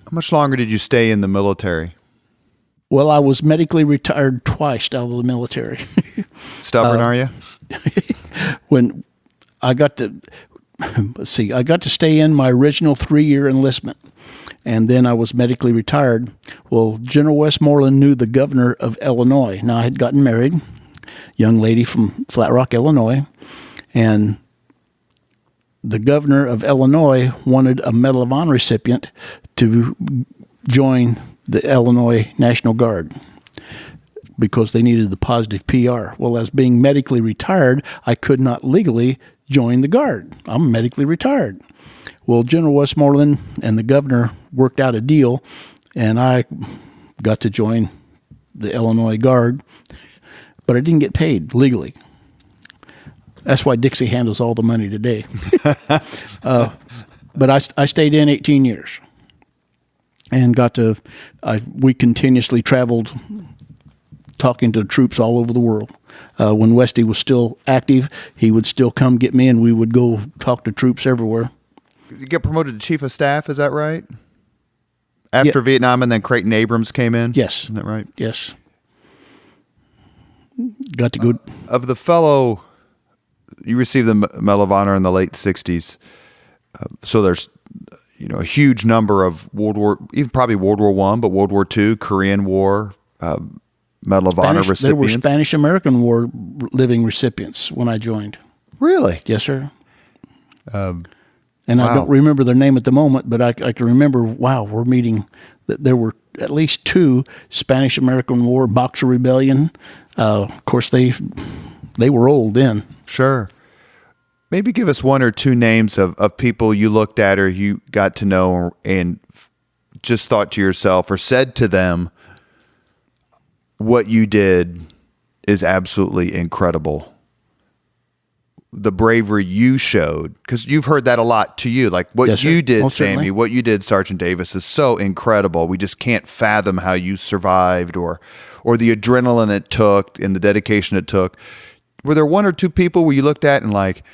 How much longer did you stay in the military? Well, I was medically retired twice out of the military. Stubborn, are you? When I got to, I got to stay in my original 3-year enlistment, and then I was medically retired. Well, General Westmoreland knew the governor of Illinois. Now, I had gotten married, young lady from Flat Rock, Illinois, and the governor of Illinois wanted a Medal of Honor recipient to join the Illinois National Guard because they needed the positive PR. Well, as being medically retired, I could not legally join the Guard. I'm medically retired. Well, General Westmoreland and the governor worked out a deal, and I got to join the Illinois Guard, but I didn't get paid legally. That's why Dixie handles all the money today. But I stayed in 18 years and we continuously traveled talking to troops all over the world. When Westy was still active, he would still come get me, and we would go talk to troops everywhere. You get promoted to chief of staff, is that right? After Vietnam, and then Creighton Abrams came in? Yes. Isn't that right? Yes. Got to go. Of the fellow, you received the Medal of Honor in the late 60s. So there's, a huge number of even probably World War I, but World War II, Korean War, Medal of Honor recipients. There were Spanish-American War living recipients when I joined. Really? Yes, sir. Wow. I don't remember their name at the moment, but I can remember, we're meeting, that there were at least 2 Spanish-American War, Boxer Rebellion. Of course, they were old then. Sure. Maybe give us 1 or 2 names of people you looked at or you got to know and just thought to yourself or said to them, what you did is absolutely incredible. The bravery you showed, because you've heard that a lot to you. Like what you did, Most Sammy, certainly. what you did, Sergeant Davis, is so incredible. We just can't fathom how you survived or the adrenaline it took and the dedication it took. Were there 1 or 2 people where you looked at and like,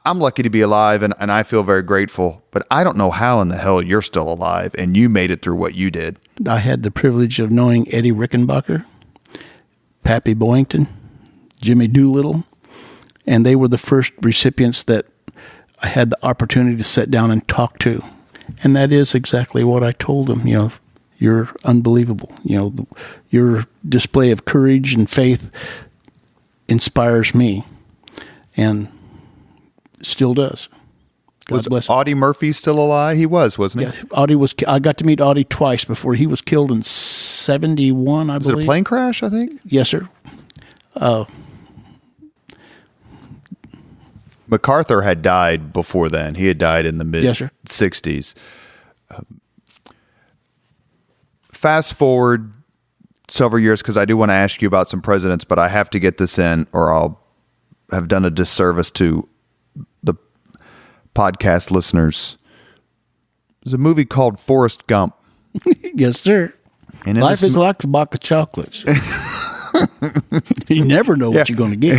I'm lucky to be alive and I feel very grateful, but I don't know how in the hell you're still alive and you made it through what you did. I had the privilege of knowing Eddie Rickenbacker, Pappy Boyington, Jimmy Doolittle, and they were the first recipients that I had the opportunity to sit down and talk to. And that is exactly what I told them. You're unbelievable. Your display of courage and faith inspires me, and still does. God bless him. Audie Murphy still alive? He was, wasn't he? Yeah, I got to meet Audie twice before he was killed in 1971, I believe. Was it a plane crash, I think? Yes, sir. MacArthur had died before then. He had died in the mid-60s. Fast forward several years, because I do want to ask you about some presidents, but I have to get this in or I'll have done a disservice to the podcast listeners. There's a movie called Forrest Gump. Yes, sir. And life is like a box of chocolates. You never know what you're going to get.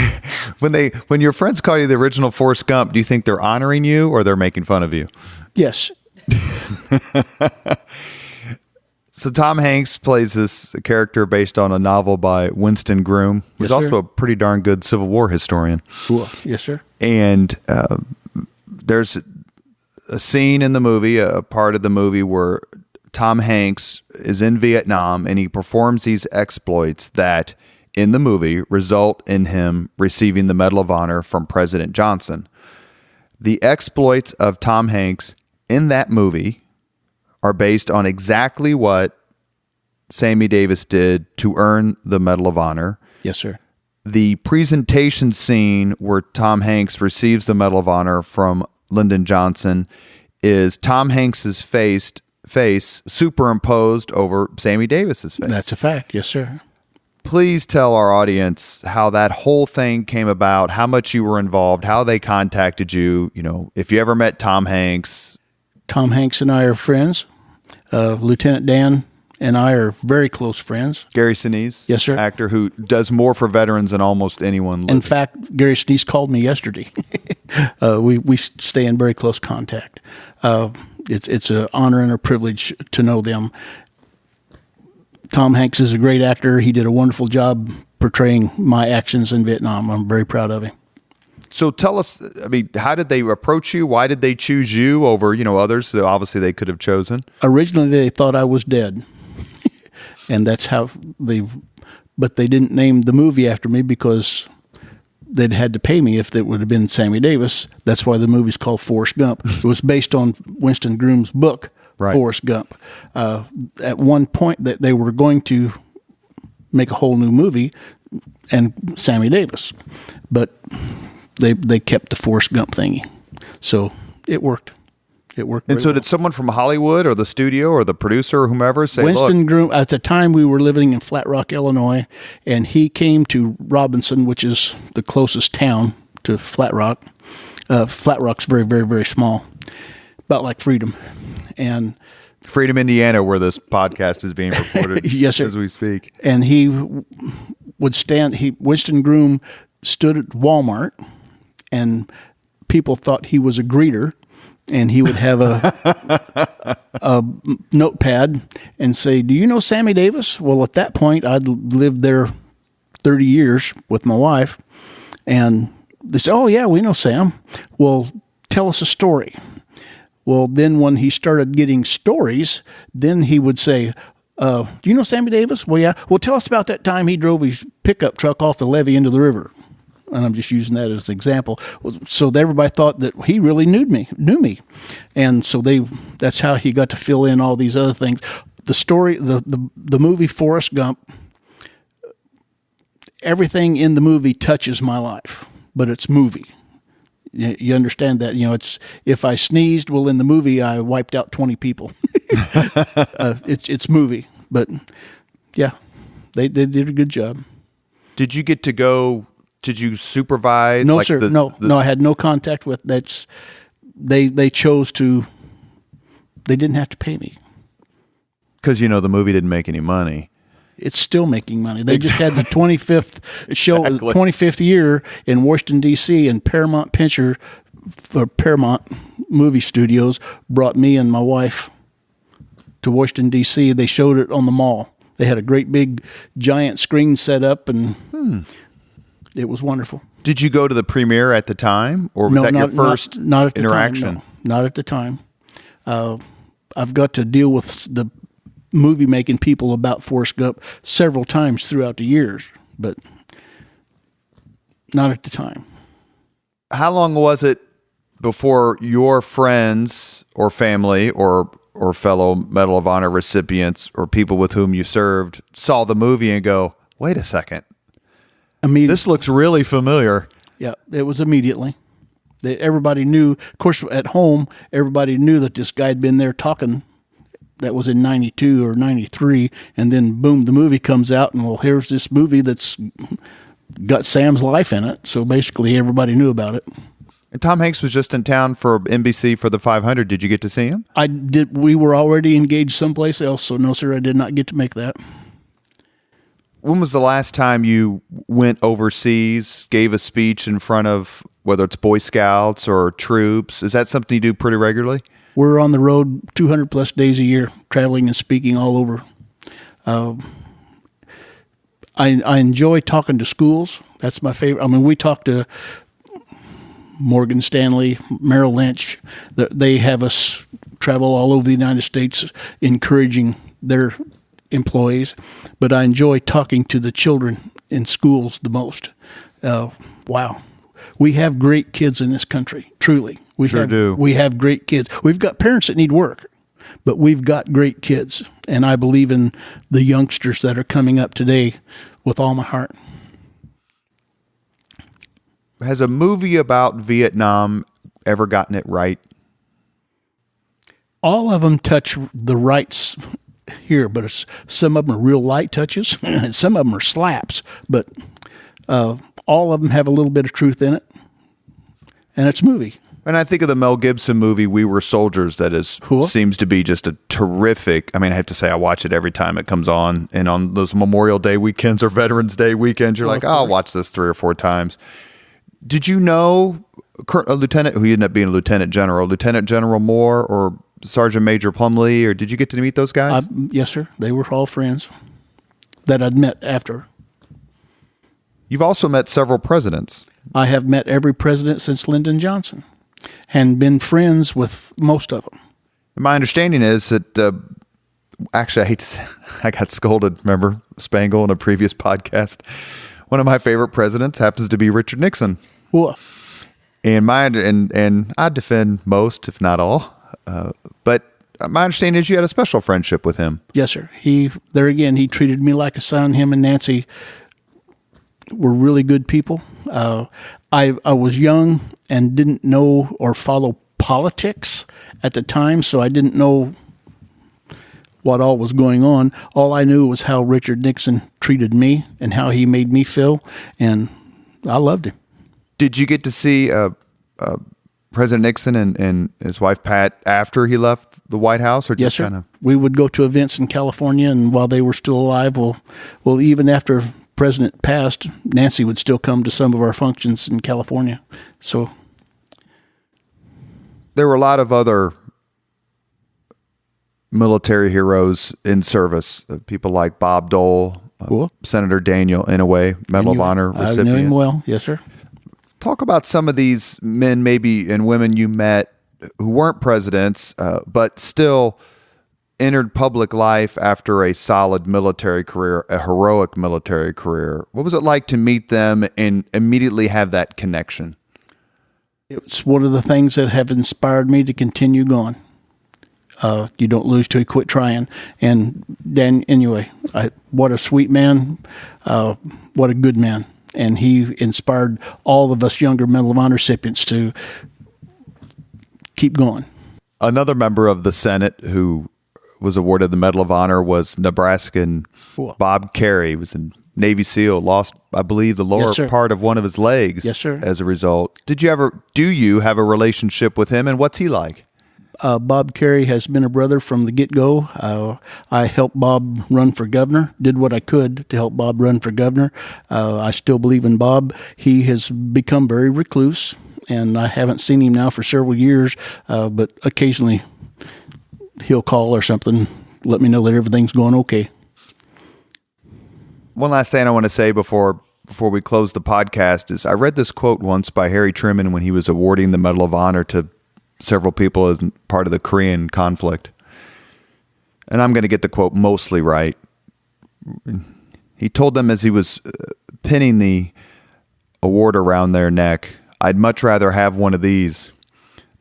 When your friends call you the original Forrest Gump, do you think they're honoring you or they're making fun of you? Yes. So Tom Hanks plays this character based on a novel by Winston Groom, who's also a pretty darn good Civil War historian. Cool. Yes, sir. And there's a scene in the movie, a part of the movie where Tom Hanks is in Vietnam and he performs these exploits that in the movie result in him receiving the Medal of Honor from President Johnson. The exploits of Tom Hanks in that movie are based on exactly what Sammy Davis did to earn the Medal of Honor. Yes, sir. The presentation scene where Tom Hanks receives the Medal of Honor from Lyndon Johnson is Tom Hanks's face superimposed over Sammy Davis's face. That's a fact. Yes, sir. Please tell our audience how that whole thing came about, how much you were involved, how they contacted you, if you ever met Tom Hanks. Tom Hanks and I are friends. Lieutenant Dan and I are very close friends. Gary Sinise, yes, sir, actor who does more for veterans than almost anyone living. In fact, Gary Sinise called me yesterday. We stay in very close contact. It's an honor and a privilege to know them. Tom Hanks is a great actor. He did a wonderful job portraying my actions in Vietnam. I'm very proud of him. So tell us, how did they approach you? Why did they choose you over, others that obviously they could have chosen? Originally, they thought I was dead. And that's how but they didn't name the movie after me because they'd had to pay me if it would have been Sammy Davis. That's why the movie's called Forrest Gump. It was based on Winston Groom's book, Right. Forrest Gump. At one point, that they were going to make a whole new movie, and Sammy Davis, but they kept the Forrest Gump thingy, so it worked. It worked. And so, did someone from Hollywood or the studio or the producer or whomever say, Winston "Look"? Groom, at the time we were living in Flat Rock, Illinois, and he came to Robinson, which is the closest town to Flat Rock. Flat Rock's very, very, very small, about like Freedom. And Freedom, Indiana, where this podcast is being recorded yes, sir. as we speak. And he would Winston Groom stood at Walmart, and people thought he was a greeter, and he would have a notepad and say, "Do you know Sammy Davis?" Well, at that point, I'd lived there 30 years with my wife, and they said, "Oh, yeah, we know Sam." Well, tell us a story. Well, then when he started getting stories, then he would say, "Do you know Sammy Davis?" "Well, yeah." "Well, tell us about that time he drove his pickup truck off the levee into the river." And I'm just using that as an example. So everybody thought that he really knew me. And so that's how he got to fill in all these other things. The story, the movie Forrest Gump, everything in the movie touches my life, but it's movie. You understand that? It's, if I sneezed, well, in the movie, I wiped out 20 people. It's movie. But yeah, they did a good job. Did you get to go? Did you supervise? No, sir. No, I had no contact with. They chose to. They didn't have to pay me Because the movie didn't make any money. It's still making money. They just had the 25th show, Exactly. 25th year in Washington D.C. and Paramount Movie Studios brought me and my wife to Washington D.C. They showed it on the mall. They had a great big giant screen set up, and it was wonderful. Did you go to the premiere at the time, or was that your first not at the interaction? Time, no, not at the time. I've got to deal with the movie-making people about Forrest Gump several times throughout the years, but not at the time. How long was it before your friends or family or fellow Medal of Honor recipients or people with whom you served saw the movie and go, "Wait a second, this looks really familiar"? Yeah, it was immediately. Everybody knew. Of course, at home, everybody knew that this guy had been there talking. That was in 92 or 93, and then boom, the movie comes out, and well, here's this movie that's got Sam's life in it. So basically, everybody knew about it. And Tom Hanks was just in town for NBC for the 500. Did you get to see him? I did. We were already engaged someplace else, so no, sir, I did not get to make that. When was the last time you went overseas, gave a speech in front of, whether it's Boy Scouts or troops? Is that something you do pretty regularly? We're on the road 200 plus days a year, traveling and speaking all over. I enjoy talking to schools. That's my favorite. I mean, we talk to Morgan Stanley, Merrill Lynch. They have us travel all over the United States, encouraging their employees. But I enjoy talking to the children in schools the most. Wow. We have great kids in this country, truly. We do. We have great kids. We've got parents that need work, but we've got great kids. And I believe in the youngsters that are coming up today with all my heart. Has a movie about Vietnam ever gotten it right? All of them touch the rights here, but some of them are real light touches, and some of them are slaps. But all of them have a little bit of truth in it, and it's a movie. And I think of the Mel Gibson movie, We Were Soldiers, seems to be just a terrific, I have to say I watch it every time it comes on. And on those Memorial Day weekends or Veterans Day weekends, you're like, I'll watch this 3 or 4 times. Did you know a lieutenant, who ended up being a Lieutenant General Moore or Sergeant Major Plumlee, or did you get to meet those guys? Yes, sir. They were all friends that I'd met after. You've also met several presidents. I have met every president since Lyndon Johnson and been friends with most of them. My understanding is that, actually, I hate to say, I got scolded, remember, Spangle, in a previous podcast. One of my favorite presidents happens to be Richard Nixon. Well, And I defend most, if not all. But my understanding is you had a special friendship with him. yes, sir. He treated me like a son. Him and Nancy were really good people. I was young and didn't know or follow politics at the time, so I didn't know what all was going on. All I knew was how Richard Nixon treated me and how he made me feel, and I loved him. Did you get to see President Nixon and his wife Pat after he left the White House, or Yes, just sir. kind of? We would go to events in California, and while they were still alive, well, even after President passed, Nancy would still come to some of our functions in California. So There were a lot of other military heroes in service. People like Bob Dole, Cool. Senator Daniel Inouye, Medal of Honor I recipient. knew him well. Yes, sir. Talk about some of these men, maybe, and women you met who weren't presidents, but still entered public life after a solid military career, a heroic military career. What was it like to meet them and immediately have that connection? It's one of the things that have inspired me to continue going. You don't lose till you quit trying. And Dan, anyway, what a sweet man, what a good man. And he inspired all of us younger Medal of Honor recipients to keep going. Another member of the Senate who was awarded the Medal of Honor was Nebraskan Cool. Bob Carey. He was a Navy SEAL, lost, I believe, the lower Yes, sir. part of one of his legs. Yes, sir. As a result. Do you have a relationship with him, and what's he like? Bob Carey has been a brother from the get-go. I helped Bob run for governor, did what I could to help Bob run for governor. I still believe in Bob. He has become very recluse, and I haven't seen him now for several years, but occasionally he'll call or something, let me know that everything's going okay. One last thing I want to say before we close the podcast is I read this quote once by Harry Truman when he was awarding the Medal of Honor to several people as part of the Korean conflict. And I'm going to get the quote mostly right. He told them as he was pinning the award around their neck, "I'd much rather have one of these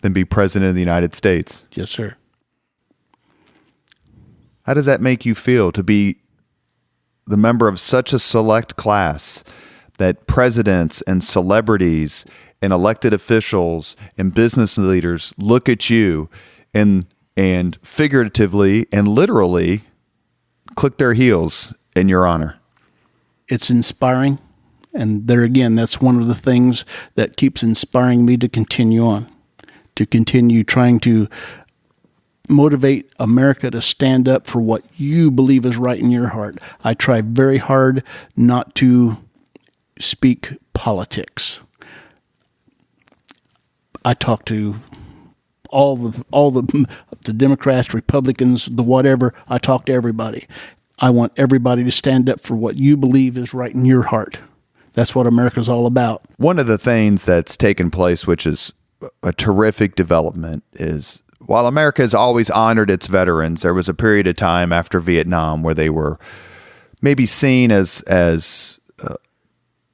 than be president of the United States." Yes, sir. How does that make you feel to be the member of such a select class that presidents and celebrities and elected officials and business leaders look at you and figuratively and literally click their heels in your honor? It's inspiring. And there again, that's one of the things that keeps inspiring me to continue on, to continue trying to motivate America to stand up for what you believe is right in your heart. I try very hard not to speak politics. I talk to all the Democrats, Republicans, the whatever. I talk to everybody. I want everybody to stand up for what you believe is right in your heart. That's what America's all about. One of the things that's taken place, which is a terrific development, is while America has always honored its veterans, there was a period of time after Vietnam where they were maybe seen as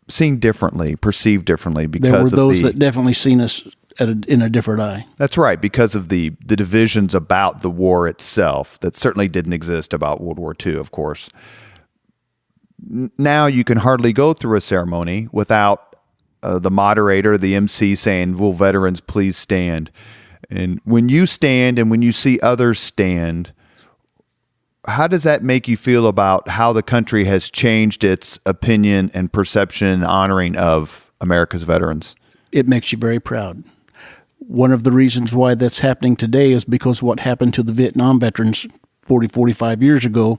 seen differently, perceived differently because there were those that definitely seen us in a different eye. That's right, because of the divisions about the war itself that certainly didn't exist about World War II, of course. Now you can hardly go through a ceremony without the moderator, the MC, saying, "Will veterans please stand?" And when you stand and when you see others stand, how does that make you feel about how the country has changed its opinion and perception and honoring of America's veterans? It makes you very proud. One of the reasons why that's happening today is because what happened to the Vietnam veterans 40, 45 years ago,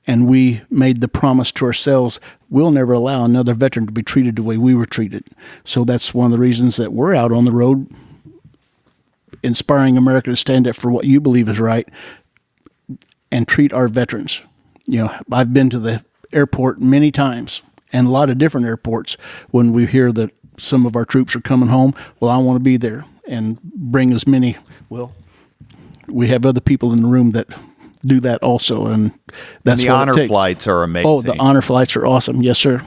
and we made the promise to ourselves, we'll never allow another veteran to be treated the way we were treated. So that's one of the reasons that we're out on the road inspiring America to stand up for what you believe is right and treat our veterans. You know, I've been to the airport many times, and a lot of different airports, when we hear that some of our troops are coming home. Well, I want to be there and bring as many. Well, we have other people in the room that do that also, and that's and the what honor it takes. flights are amazing. Oh, the honor flights are awesome. Yes, sir.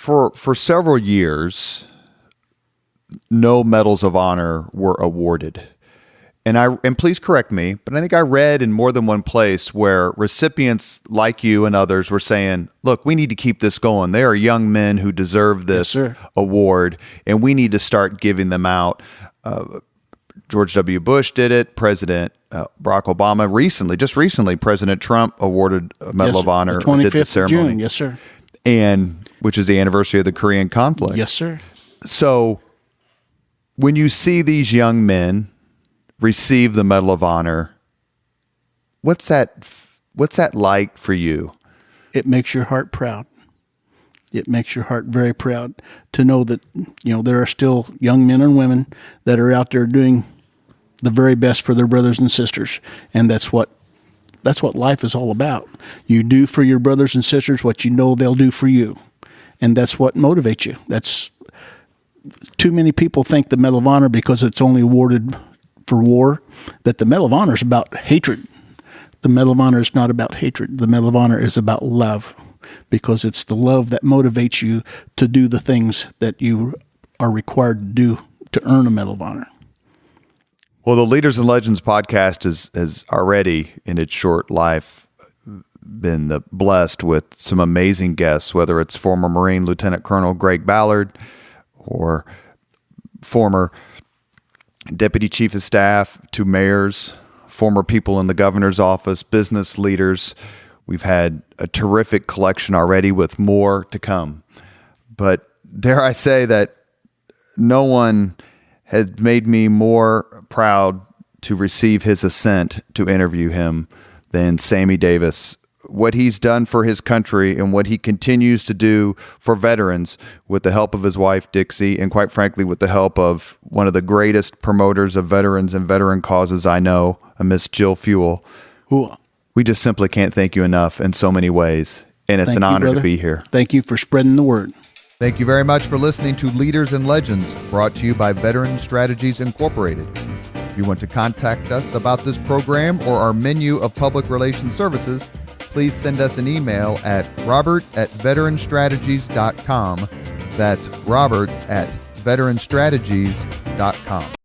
for several years, no medals of honor were awarded. And please correct me, but I think I read in more than one place where recipients like you and others were saying, look, we need to keep this going. There are young men who deserve this award, and we need to start giving them out. George W. Bush did it. President Barack Obama just recently, President Trump awarded a Medal of Honor. The 25th ceremony. of June, yes, sir. And which is the anniversary of the Korean conflict. Yes, sir. So when you see these young men receive the Medal of Honor, what's that like for you? It makes your heart proud. It makes your heart very proud to know that, there are still young men and women that are out there doing the very best for their brothers and sisters. And that's what life is all about. You do for your brothers and sisters what you know they'll do for you. And that's what motivates you. Too many people think the Medal of Honor, because it's only awarded for war, that the Medal of Honor is about hatred. The Medal of Honor is not about hatred. The Medal of Honor is about love, because it's the love that motivates you to do the things that you are required to do to earn a Medal of Honor. Well, the Leaders and Legends podcast has already, in its short life, been blessed with some amazing guests, whether it's former Marine Lieutenant Colonel Greg Ballard or former Deputy Chief of Staff to mayors, former people in the governor's office, business leaders. We've had a terrific collection already with more to come. But dare I say that no one had made me more proud to receive his assent to interview him than Sammy Davis. What he's done for his country and what he continues to do for veterans with the help of his wife, Dixie, and quite frankly, with the help of one of the greatest promoters of veterans and veteran causes I know, a Miss Jill Fuel. Ooh. We just simply can't thank you enough in so many ways. And it's an honor to be here. Thank you for spreading the word. Thank you very much for listening to Leaders and Legends, brought to you by Veteran Strategies Incorporated. If you want to contact us about this program or our menu of public relations services, please send us an email at robert@veteranstrategies.com. That's robert@veteranstrategies.com.